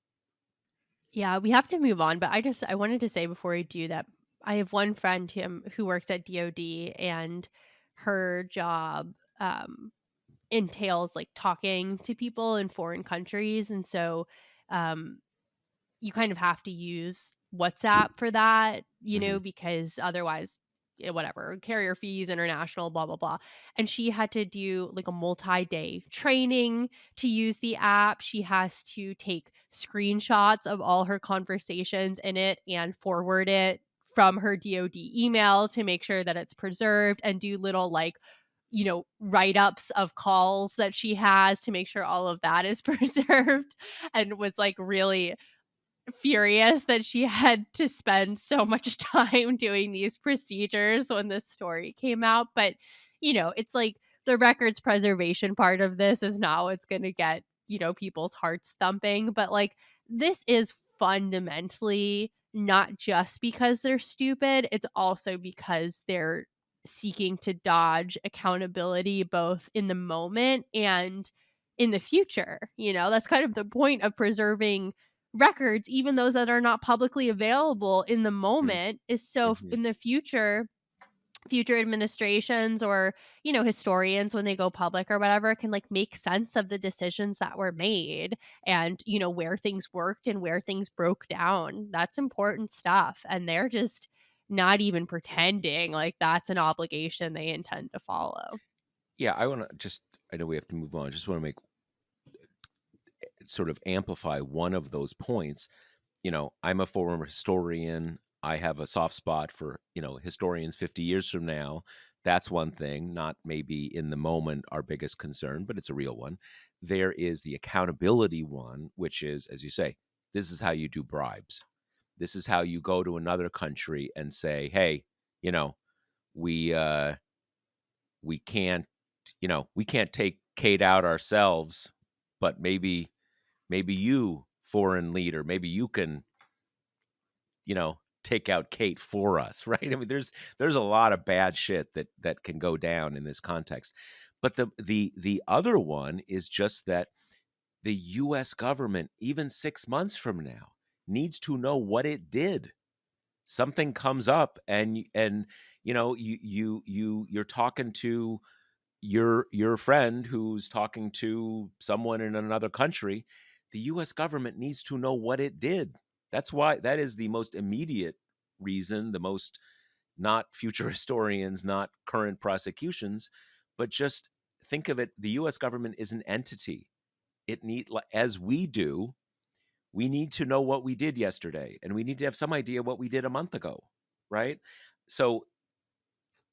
Yeah, we have to move on, but I wanted to say before we do that, I have one friend who works at DoD, and her job entails like talking to people in foreign countries, and so um you kind of have to use WhatsApp for that, Hmm. because otherwise, whatever, carrier fees, international, blah, blah, blah. And she had to do like a multi-day training to use the app. She has to take screenshots of all her conversations in it and forward it from her DoD email to make sure that it's preserved, and do little like write ups of calls that she has to make sure all of that is preserved, and was like really furious that she had to spend so much time doing these procedures when this story came out. But, it's like the records preservation part of this is not what's going to get, people's hearts thumping. But like, this is fundamentally not just because they're stupid, it's also because they're seeking to dodge accountability both in the moment and in the future. That's kind of the point of preserving records, even those that are not publicly available in the moment, is so Hmm. in the future administrations or historians, when they go public or whatever, can like make sense of the decisions that were made, and where things worked and where things broke down. That's important stuff, and they're just not even pretending like that's an obligation they intend to follow. Yeah, I know we have to move on. Just want to make sort of amplify one of those points. I'm a former historian. I have a soft spot for, historians 50 years from now. That's one thing, not maybe in the moment our biggest concern, but it's a real one. There is the accountability one, which is, as you say, this is how you do bribes. This is how you go to another country and say, "Hey, you know, we we can't, we can't take Kate out ourselves, but maybe you, foreign leader, maybe you can, take out Kate for us," right? I mean, there's a lot of bad shit that can go down in this context. But the other one is just that the US government, even 6 months from now, needs to know what it did. Something comes up and you're talking to your friend who's talking to someone in another country. The US government needs to know what it did. That is the most immediate reason, the most, not future historians, not current prosecutions, but just think of it, the US government is an entity. As we do, we need to know what we did yesterday, and we need to have some idea what we did a month ago, right? So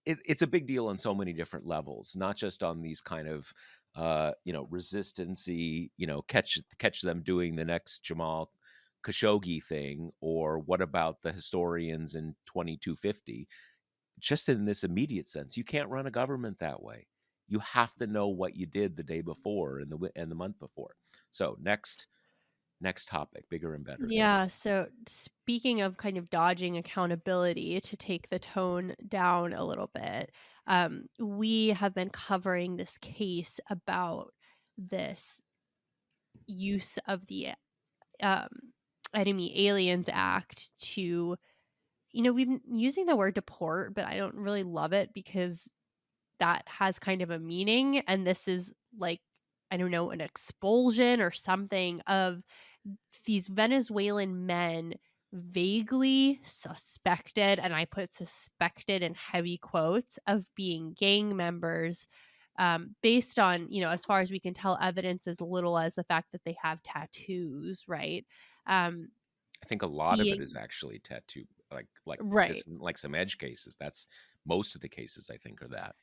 it's a big deal on so many different levels, not just on these kind of resistancy, catch them doing the next Jamal Khashoggi thing, or what about the historians in 2250. Just in this immediate sense, you can't run a government that way. You have to know what you did the day before and the month before. So next topic, bigger and better there. Yeah, so speaking of kind of dodging accountability, to take the tone down a little bit, we have been covering this case about this use of the um, Enemy Aliens Act to, we've been using the word deport, but I don't really love it because that has kind of a meaning. And this is like, I don't know, an expulsion or something of these Venezuelan men vaguely suspected, and I put suspected in heavy quotes, of being gang members, based on, as far as we can tell, evidence as little as the fact that they have tattoos, right? Um, I think a lot of it is being actually tattoo, right. this, like some edge cases. That's most of the cases I think are that.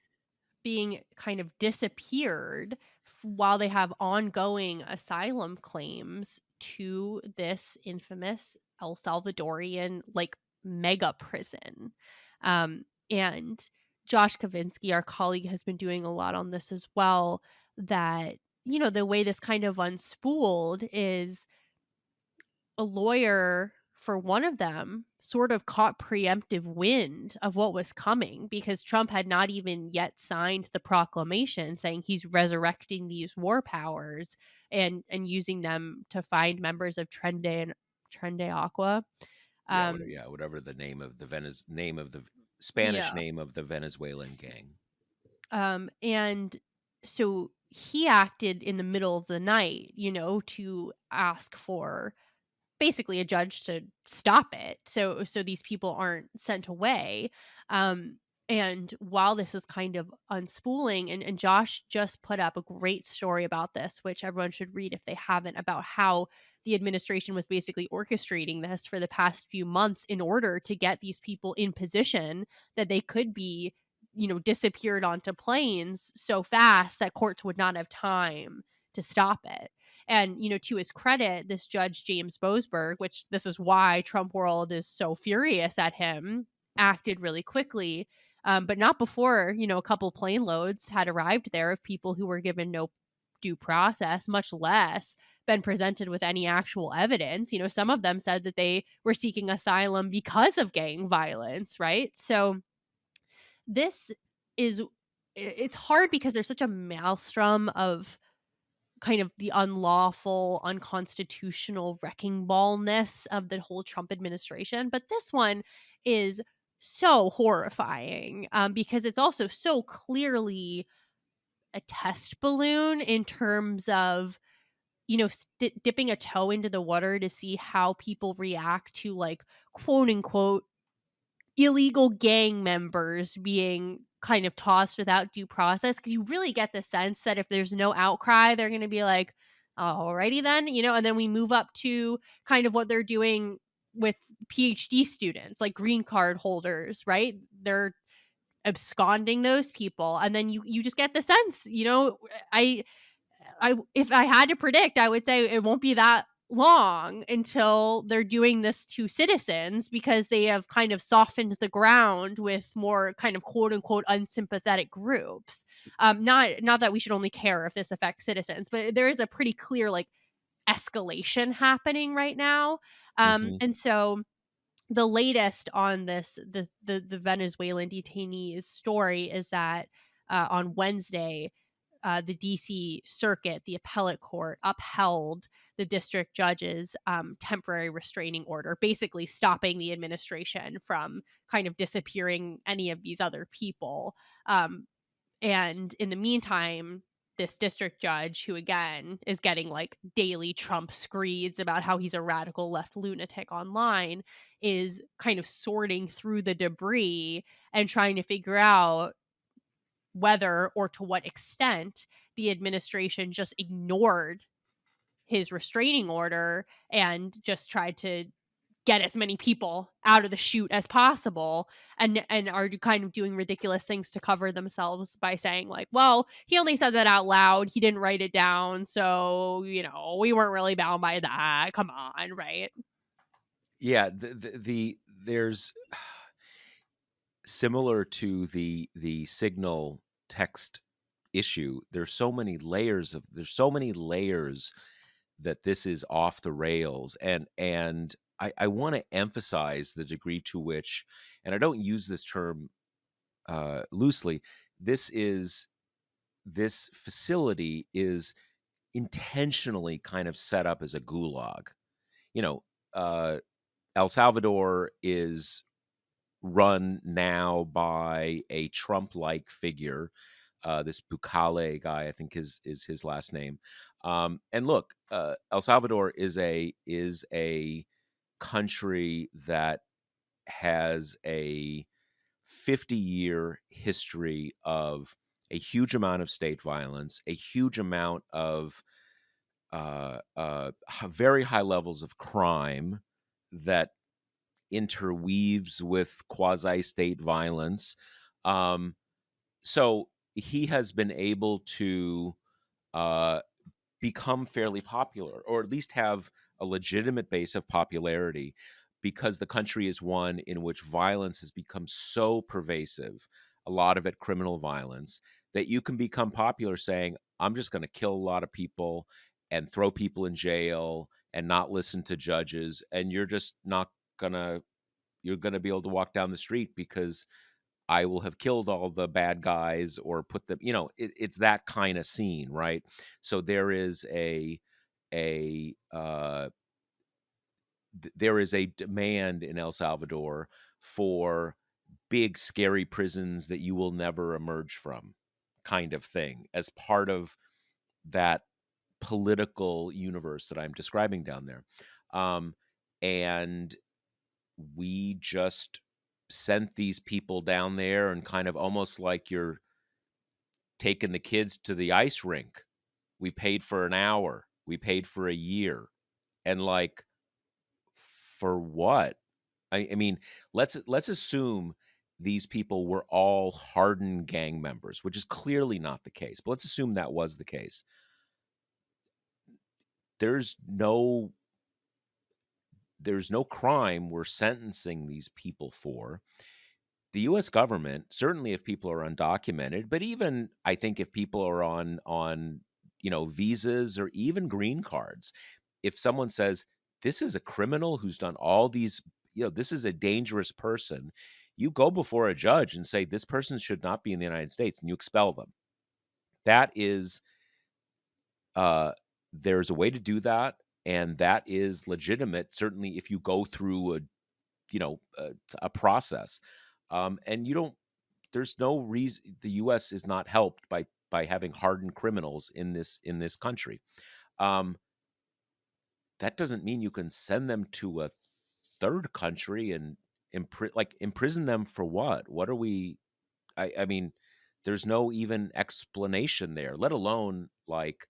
Being kind of disappeared while they have ongoing asylum claims to this infamous El Salvadorian like mega prison. And Josh Kavinsky, our colleague, has been doing a lot on this as well. That, the way this kind of unspooled is a lawyer for one of them sort of caught preemptive wind of what was coming because Trump had not even yet signed the proclamation saying he's resurrecting these war powers and using them to find members of Trende Aqua. Yeah, Um, whatever the name of the Spanish yeah. name of the Venezuelan gang. And so he acted in the middle of the night, to ask for basically a judge to stop it so these people aren't sent away. um and while this is kind of unspooling, and Josh just put up a great story about this, which everyone should read if they haven't, about how the administration was basically orchestrating this for the past few months in order to get these people in position that they could be, disappeared onto planes so fast that courts would not have time to stop it. And, to his credit, this judge, James Boasberg, which this is why Trump world is so furious at him, acted really quickly. But not before, a couple plane loads had arrived there of people who were given no due process, much less been presented with any actual evidence. Some of them said that they were seeking asylum because of gang violence, right? So this is it's hard because there's such a maelstrom of kind of the unlawful, unconstitutional wrecking ballness of the whole Trump administration. But this one is so horrifying, because it's also so clearly a test balloon in terms of, dipping a toe into the water to see how people react to, like, quote unquote illegal gang members being kind of tossed without due process, because you really get the sense that if there's no outcry, they're gonna be like, "Alrighty then," and then we move up to kind of what they're doing with PhD students, like green card holders, right? They're absconding those people, and then you just get the sense, I if I had to predict, I would say it won't be that long until they're doing this to citizens because they have kind of softened the ground with more kind of quote unquote unsympathetic groups. Not that we should only care if this affects citizens, but there is a pretty clear like escalation happening right now. Mhm. And so the latest on this the Venezuelan detainees story is that on Wednesday, the DC Circuit, the appellate court, upheld the district judge's temporary restraining order, basically stopping the administration from kind of disappearing any of these other people. Um, and in the meantime, this district judge, who again is getting like daily Trump screeds about how he's a radical left lunatic online, is kind of sorting through the debris and trying to figure out whether or to what extent the administration just ignored his restraining order and just tried to get as many people out of the chute as possible, and are kind of doing ridiculous things to cover themselves by saying like, well, he only said that out loud, he didn't write it down, so we weren't really bound by that, come on, right? Yeah, there's similar to the signal text issue. There's so many layers that this is off the rails, and I want to emphasize the degree to which, and I don't use this term loosely. This facility is intentionally kind of set up as a gulag. You know, uh, El Salvador is run now by a Trump-like figure. This Bukale guy, I think is his last name. And look, El Salvador is a country that has a 50-year history of a huge amount of state violence, a huge amount of very high levels of crime that interweaves with quasi state violence. Um, so he has been able to uh, become fairly popular, or at least have a legitimate base of popularity, because the country is one in which violence has become so pervasive, a lot of it criminal violence, that you can become popular saying, I'm just going to kill a lot of people and throw people in jail and not listen to judges. And you're just not going to, you're going to be able to walk down the street because I will have killed all the bad guys or put them, it's that kind of scene, right? So a there is a demand in El Salvador for big scary prisons that you will never emerge from, kind of thing, as part of that political universe that I'm describing down there. Um, and we just sent these people down there, and kind of almost like you're taking the kids to the ice rink. We paid for an hour, we paid for a year. And like, for what? I mean, let's assume these people were all hardened gang members, which is clearly not the case. But let's assume that was the case. There's no there's no crime we're sentencing these people for. The US government, certainly if people are undocumented, but even I think if people are on visas or even green cards, if someone says this is a criminal who's done all these, this is a dangerous person, you go before a judge and say this person should not be in the United States, and you expel them. That is uh there's a way to do that, and that is legitimate, certainly if you go through a process. And you don't there's no reason the US is not helped by having hardened criminals in this country. Um, that doesn't mean you can send them to a third country and imprison them for what? What are we? I mean, there's no even explanation there. Let alone like,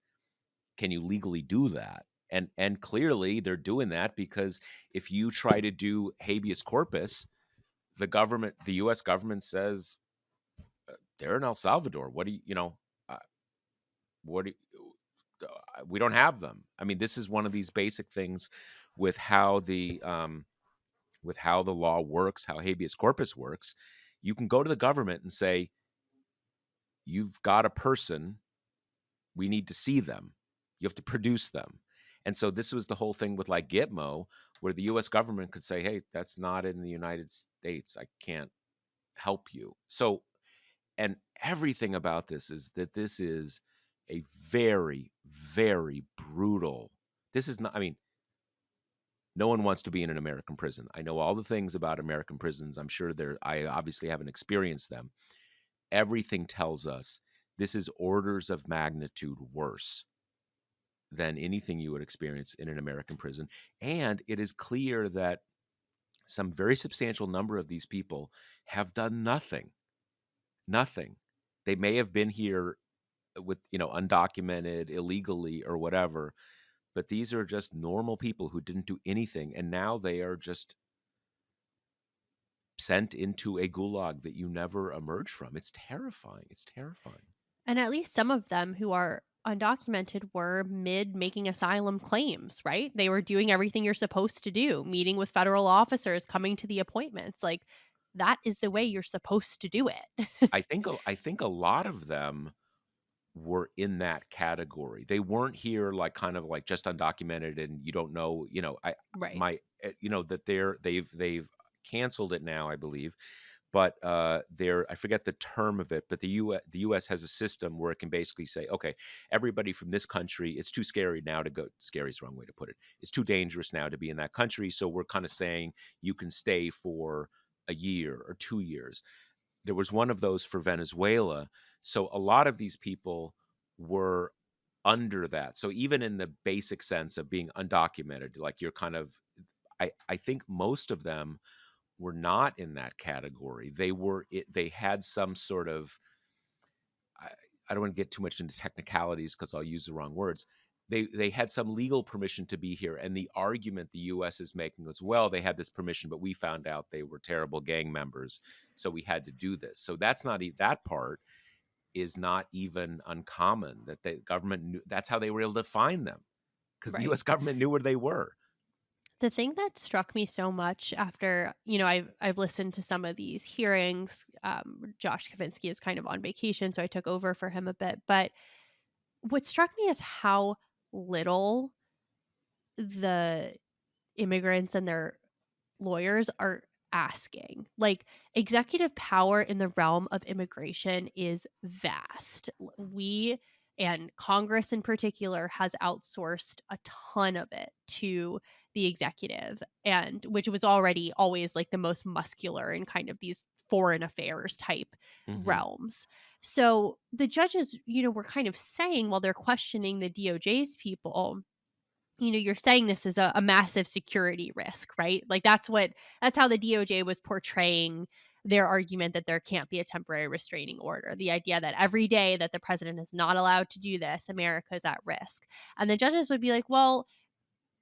can you legally do that? And clearly they're doing that, because if you try to do habeas corpus, the U.S. government says they're in El Salvador. What do you, you know, uh, what do you, we don't have them. I mean, this is one of these basic things with how the law works, how habeas corpus works. You can go to the government and say, "You've got a person. We need to see them. You have to produce them." And so this was the whole thing with like Gitmo, where the U.S. government could say, "Hey, that's not in the United States. I can't help you." So, and everything about this is that this is a very, very brutal. This is not. I mean, no one wants to be in an American prison. I know all the things about American prisons. I'm sure there. I obviously haven't experienced them. Everything tells us this is orders of magnitude worse than anything you would experience in an American prison. And it is clear that some very substantial number of these people have done nothing. Nothing. They may have been here with, undocumented, illegally, or whatever, but these are just normal people who didn't do anything. And now they are just sent into a gulag that you never emerge from. It's terrifying. It's terrifying. And at least some of them who are undocumented were mid making asylum claims, right? They were doing everything you're supposed to do, meeting with federal officers, coming to the appointments. Like, that is the way you're supposed to do it. I think a lot of them were in that category. They weren't here like kind of like just undocumented and you don't know, I Right. my that they've canceled it now, I believe. But I forget the term of it, but the US has a system where it can basically say, okay, everybody from this country, it's too scary now to go. Scary is the wrong way to put it. It's too dangerous now to be in that country. So we're kind of saying you can stay for a year or 2 years. There was one of those for Venezuela. So a lot of these people were under that. So even in the basic sense of being undocumented, like you're kind of, I think most of them were not in that category. They had some sort of, I, I don't want to get too much into technicalities because I'll use the wrong words. They had some legal permission to be here, and the argument the U.S. is making as well, they had this permission, but we found out they were terrible gang members, so we had to do this. So that part is not even uncommon that the government knew. That's how they were able to find them because the Right. U.S. government knew where they were. The thing that struck me so much after, I've listened to some of these hearings. Josh Kavinsky is kind of on vacation, so I took over for him a bit. But what struck me is how little the immigrants and their lawyers are asking. Like, executive power in the realm of immigration is vast. We, and Congress in particular, has outsourced a ton of it to the executive, and which was already always like the most muscular in kind of these foreign affairs type Hmm. realms. So the judges, were kind of saying while they're questioning the DOJ's people, you're saying this is a massive security risk, right? Like, that's how the DOJ was portraying their argument that there can't be a temporary restraining order. The idea that every day that the president is not allowed to do this, America is at risk. And the judges would be like, well,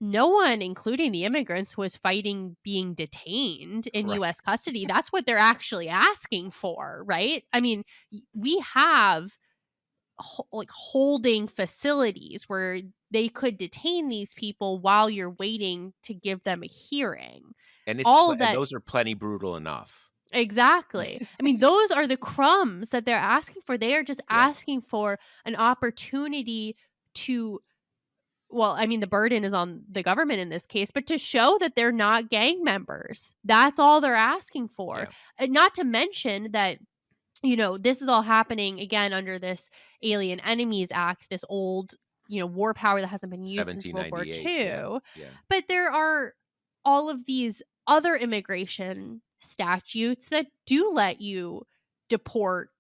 no one, including the immigrants, was fighting being detained in Right. US custody. That's what they're actually asking for, right? I mean, we have like holding facilities where they could detain these people while you're waiting to give them a hearing. And All of and that. those are plenty brutal enough. Exactly. I mean, those are the crumbs that they're asking for. They are just Yeah. asking for an opportunity to, well, I mean, the burden is on the government in this case, but to show that they're not gang members. That's all they're asking for. Yeah. And not to mention that, this is all happening again under this Alien Enemies Act, this old, war power that hasn't been used since World War 1798. Yeah. II. Yeah. But there are all of these other immigration statutes that do let you deport,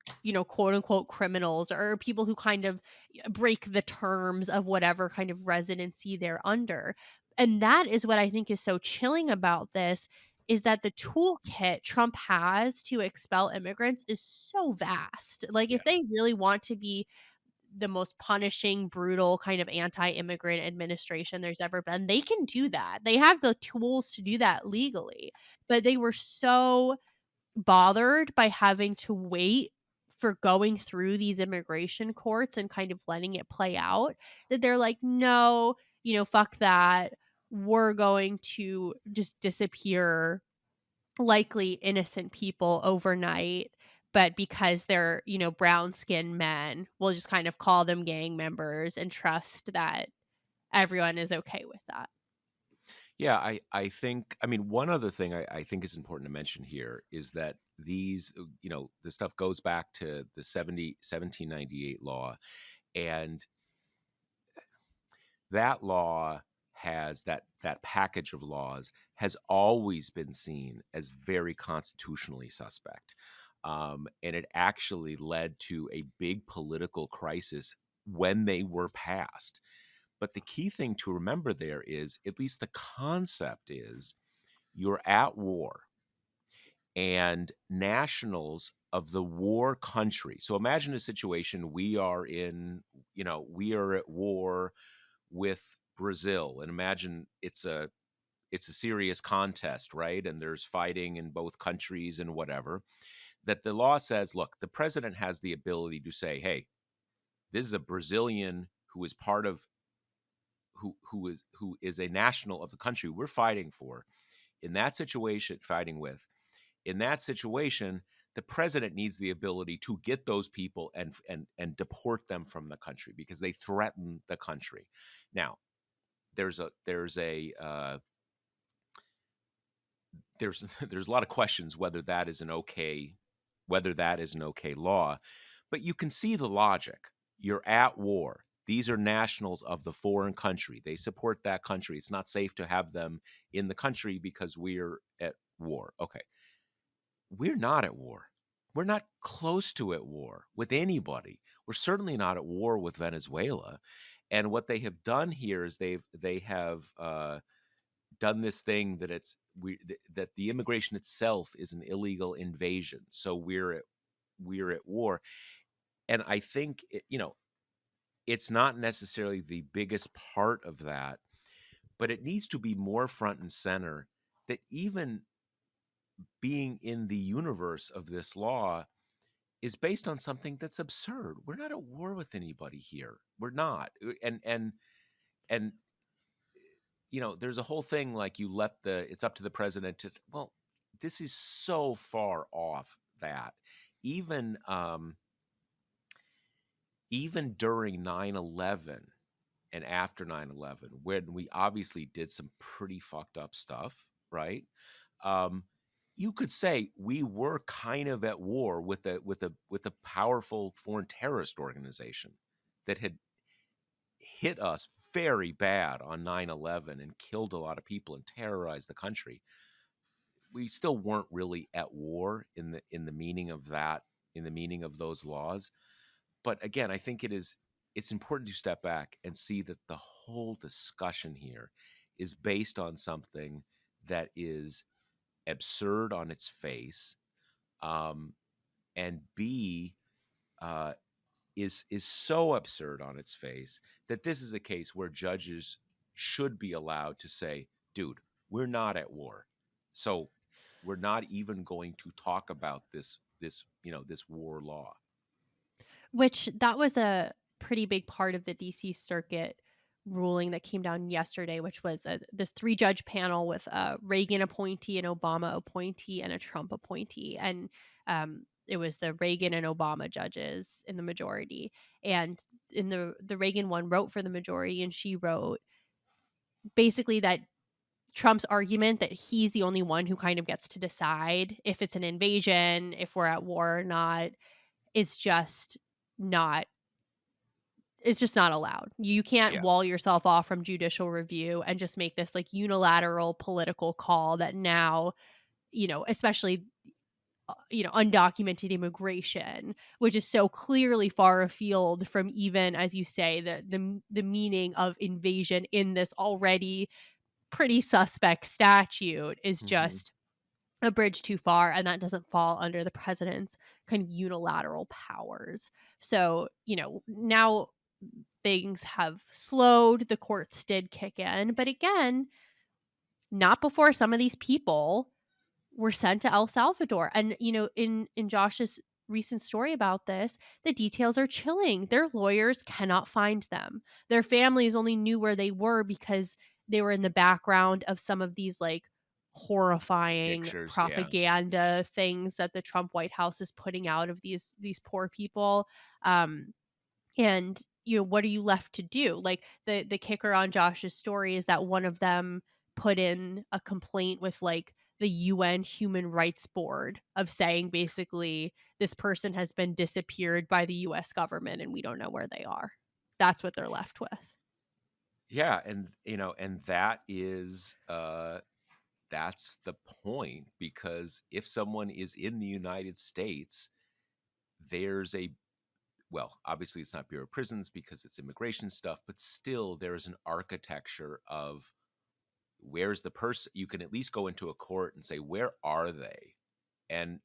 quote unquote criminals or people who kind of break the terms of whatever kind of residency they're under. And that is what I think is so chilling about this, is that the toolkit Trump has to expel immigrants is so vast. Like, Yeah. if they really want to be the most punishing, brutal kind of anti-immigrant administration there's ever been, they can do that. They have the tools to do that legally. But they were so bothered by having to wait for going through these immigration courts and kind of letting it play out, that they're like, "No, fuck that. We're going to just disappear likely innocent people overnight, but because they're, brown-skinned men, we'll just kind of call them gang members and trust that everyone is okay with that." Yeah, I think, I mean, one other thing I think is important to mention here is that the stuff goes back to the 1798 law, and that law has that package of laws has always been seen as very constitutionally suspect. And it actually led to a big political crisis when they were passed. But the key thing to remember there is, at least the concept is, you're at war and nationals of the war country. So imagine a situation we are in, we are at war with Brazil, and imagine it's a serious contest, right? And there's fighting in both countries and whatever. That the law says, look, the president has the ability to say, hey, this is a Brazilian who is part of who is a national of the country we're fighting for. In that situation, fighting with, in that situation, the president needs the ability to get those people and deport them from the country because they threaten the country. Now, there's there's a lot of questions whether that is an okay law, but you can see the logic. You're at war. These are nationals of the foreign country. They support that country. It's not safe to have them in the country because we're at war. Okay. We're not at war. We're not close to at war with anybody. We're certainly not at war with Venezuela. And what they have done here is they have done this thing that that the immigration itself is an illegal invasion. So we're at war, and I think it's not necessarily the biggest part of that, but it needs to be more front and center. That even being in the universe of this law is based on something that's absurd. We're not at war with anybody here. We're not, and there's a whole thing like it's up to the president to, well, this is so far off that even even during 9/11 and after 9/11, when we obviously did some pretty fucked up stuff, right? Um, you could say we were kind of at war with a powerful foreign terrorist organization that had hit us very bad on 9/11 and killed a lot of people and terrorized the country. We still weren't really at war in the meaning of that, in the meaning of those laws. But again, I think it's important to step back and see that the whole discussion here is based on something that is absurd on its face, um, and B, uh, is so absurd on its face that this is a case where judges should be allowed to say, dude, we're not at war. So we're not even going to talk about this war law. Which that was a pretty big part of the DC Circuit ruling that came down yesterday, which was this 3-judge panel with a Reagan appointee, an Obama appointee, and a Trump appointee. And it was the Reagan and Obama judges in the majority. And in the Reagan one wrote for the majority, and she wrote basically that Trump's argument that he's the only one who kind of gets to decide if it's an invasion, if we're at war or not, is just not it's just not allowed. You can't Yeah. wall yourself off from judicial review and just make this like unilateral political call that now, especially undocumented immigration, which is so clearly far afield from, even as you say, the meaning of invasion in this already pretty suspect statute, is Hmm. just a bridge too far, and that doesn't fall under the president's kind of unilateral powers. So, now things have slowed, the courts did kick in, but again, not before some of these people were sent to El Salvador. And in Josh's recent story about this, the details are chilling. Their lawyers cannot find them. Their families only knew where they were because they were in the background of some of these, like, horrifying Pictures, yeah. propaganda things that the Trump White House is putting out of these poor people. Um, and, what are you left to do? Like, the kicker on Josh's story is that one of them put in a complaint with, like, the UN Human Rights Board of saying basically, "This person has been disappeared by the US government, and we don't know where they are." That's what they're left with. Yeah, and and that's the point, because if someone is in the United States, there's a well, obviously it's not Bureau of Prisons because it's immigration stuff, but still there's an architecture of where's the person. You can at least go into a court and say, where are they? And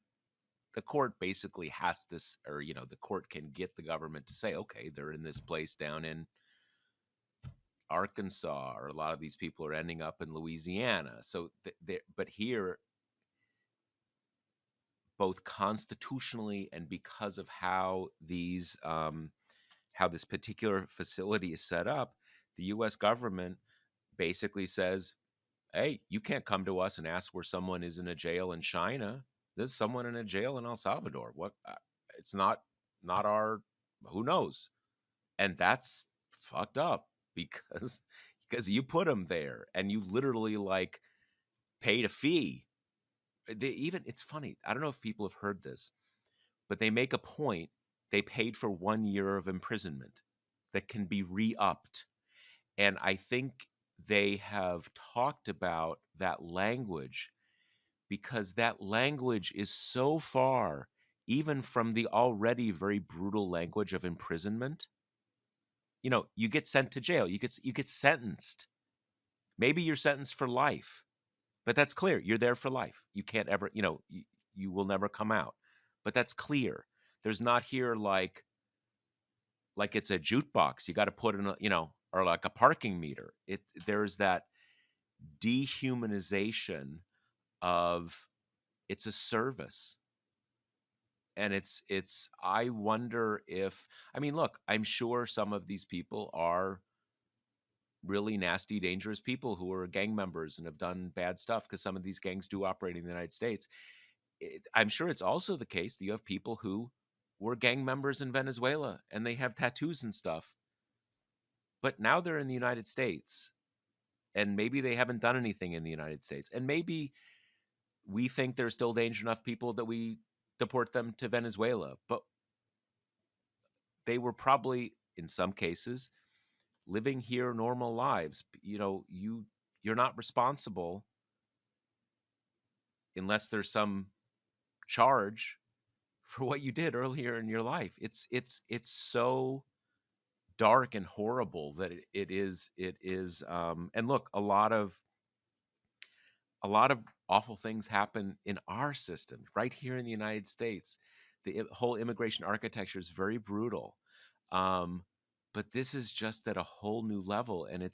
the court basically has to, or, the court can get the government to say, okay, they're in this place down in Arkansas, or a lot of these people are ending up in Louisiana. So, but here, both constitutionally and because of how this particular facility is set up, the U.S. government basically says, "Hey, you can't come to us and ask where someone is in a jail in China. There's someone in a jail in El Salvador. What? It's not our. Who knows?" And that's fucked up because you put them there and you literally like paid a fee. It's funny. I don't know if people have heard this, but they make a point. They paid for 1 year of imprisonment that can be re-upped. And I think they have talked about that language because that language is so far, even from the already very brutal language of imprisonment. You get sent to jail, you get sentenced. Maybe you're sentenced for life, but that's clear. You're there for life. You can't ever, you will never come out. But that's clear. There's not here like it's a jukebox. You got to put in or like a parking meter. There's that dehumanization of it's a service. And I wonder if, I mean, look, I'm sure some of these people are really nasty, dangerous people who are gang members and have done bad stuff, because some of these gangs do operate in the United States. I'm sure it's also the case that you have people who were gang members in Venezuela and they have tattoos and stuff, but now they're in the United States and maybe they haven't done anything in the United States. And maybe we think there's still dangerous enough people that we deport them to Venezuela, but they were probably, in some cases, living here normal lives. You're not responsible unless there's some charge for what you did earlier in your life. It's so dark and horrible that it is. And look, a lot of awful things happen in our system right here in the United States. The whole immigration architecture is very brutal. Um, but this is just at a whole new level. And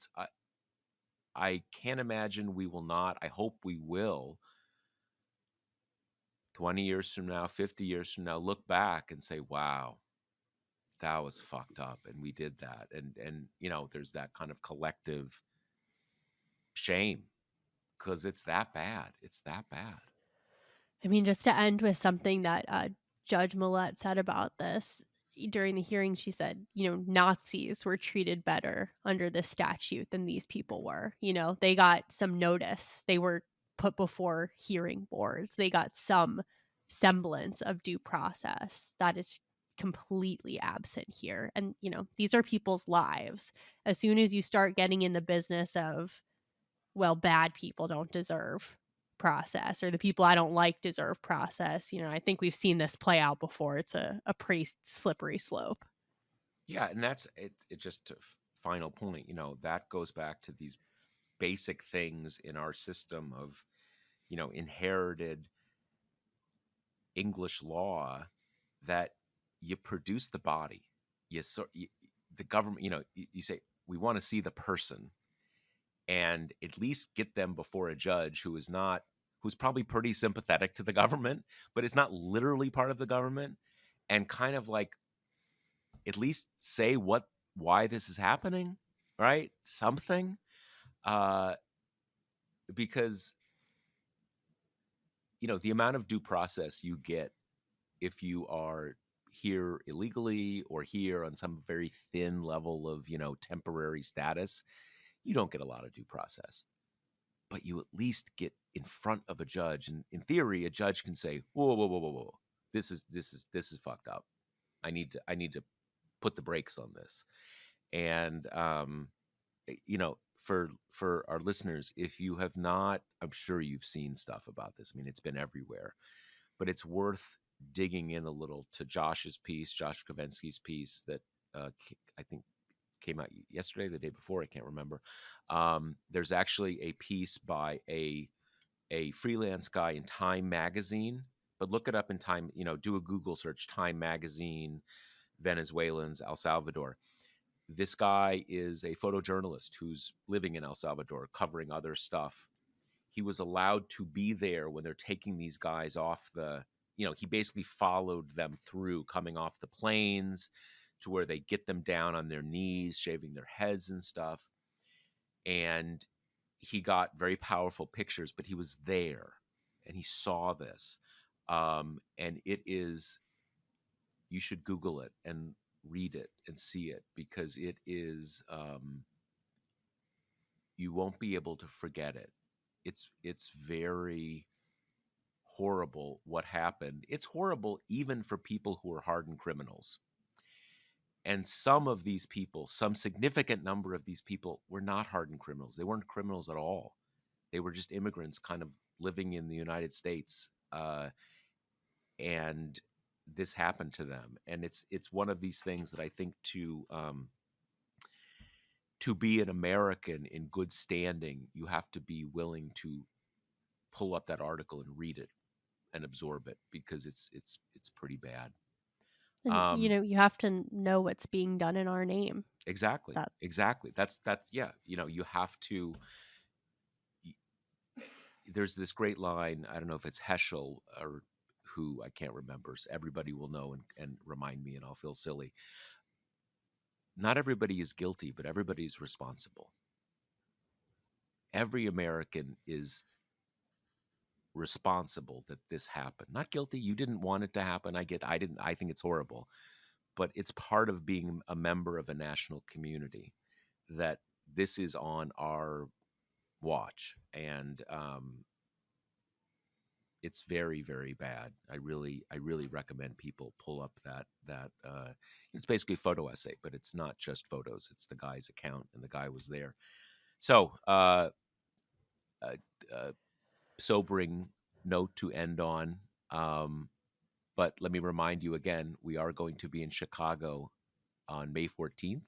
I can't imagine we will not. I hope we will, 20 years from now, 50 years from now, look back and say, wow, that was fucked up. And we did that. And there's that kind of collective shame because it's that bad. It's that bad. I mean, just to end with something that Judge Millett said about this during the hearing, she said, Nazis were treated better under this statute than these people were. They got some notice. They were put before hearing boards. They got some semblance of due process that is completely absent here. And, these are people's lives. As soon as you start getting in the business of, well, bad people don't deserve process, or the people I don't like deserve process. I think we've seen this play out before. It's a pretty slippery slope. Yeah. And that's it. It just to final point, that goes back to these basic things in our system of, inherited English law, that you produce the body. The government, you say, we want to see the person and at least get them before a judge who's probably pretty sympathetic to the government, but is not literally part of the government. and kind of like at least say why this is happening, right? Something, uh, because the amount of due process you get if you are here illegally or here on some very thin level of temporary status, you don't get a lot of due process, but you at least get in front of a judge, and in theory a judge can say, whoa, whoa, whoa, whoa, whoa, this is fucked up. I need to put the brakes on this. And for our listeners, if you have not, I'm sure you've seen stuff about this. I mean, it's been everywhere, but it's worth digging in a little to Josh Kovensky's piece that I think came out yesterday, the day before, I can't remember. There's actually a piece by a freelance guy in Time magazine, but look it up in Time. Do a Google search, Time magazine, Venezuelans, El Salvador. This guy is a photojournalist who's living in El Salvador, covering other stuff. He was allowed to be there when they're taking these guys off he basically followed them through coming off the planes to where they get them down on their knees, shaving their heads and stuff. And he got very powerful pictures, but he was there and he saw this. And you should Google it and read it and see it, because it is, you won't be able to forget it. It's very horrible what happened. It's horrible even for people who are hardened criminals. And some of these people, some significant number of these people, were not hardened criminals. They weren't criminals at all. They were just immigrants kind of living in the United States. And this happened to them. And it's one of these things that I think to be an American in good standing, you have to be willing to pull up that article and read it and absorb it, because it's pretty bad. And, you have to know what's being done in our name. Exactly. Exactly. That's yeah. You have to. There's this great line. I don't know if it's Heschel or who, I can't remember. So everybody will know and remind me, and I'll feel silly. Not everybody is guilty, but everybody's responsible. Every American is responsible that this happened. Not guilty. You didn't want it to happen. I didn't. I think it's horrible, but it's part of being a member of a national community that this is on our watch. And it's very, very bad. I really recommend people pull up that it's basically a photo essay, but it's not just photos. It's the guy's account, and the guy was there. So sobering note to end on. But let me remind you again, we are going to be in Chicago on May 14th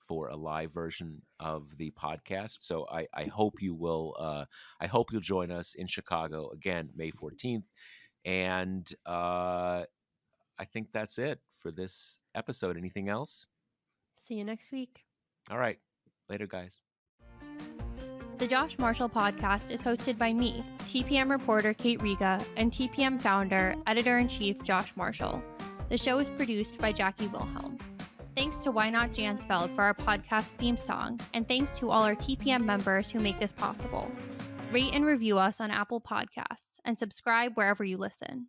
for a live version of the podcast. So I hope you will. I hope you'll join us in Chicago again, May 14th. And I think that's it for this episode. Anything else? See you next week. All right. Later, guys. The Josh Marshall podcast is hosted by me, TPM reporter Kate Riga, and TPM founder, editor-in-chief Josh Marshall. The show is produced by Jackie Wilhelm. Thanks to Why Not Jansfeld for our podcast theme song, and thanks to all our TPM members who make this possible. Rate and review us on Apple Podcasts, and subscribe wherever you listen.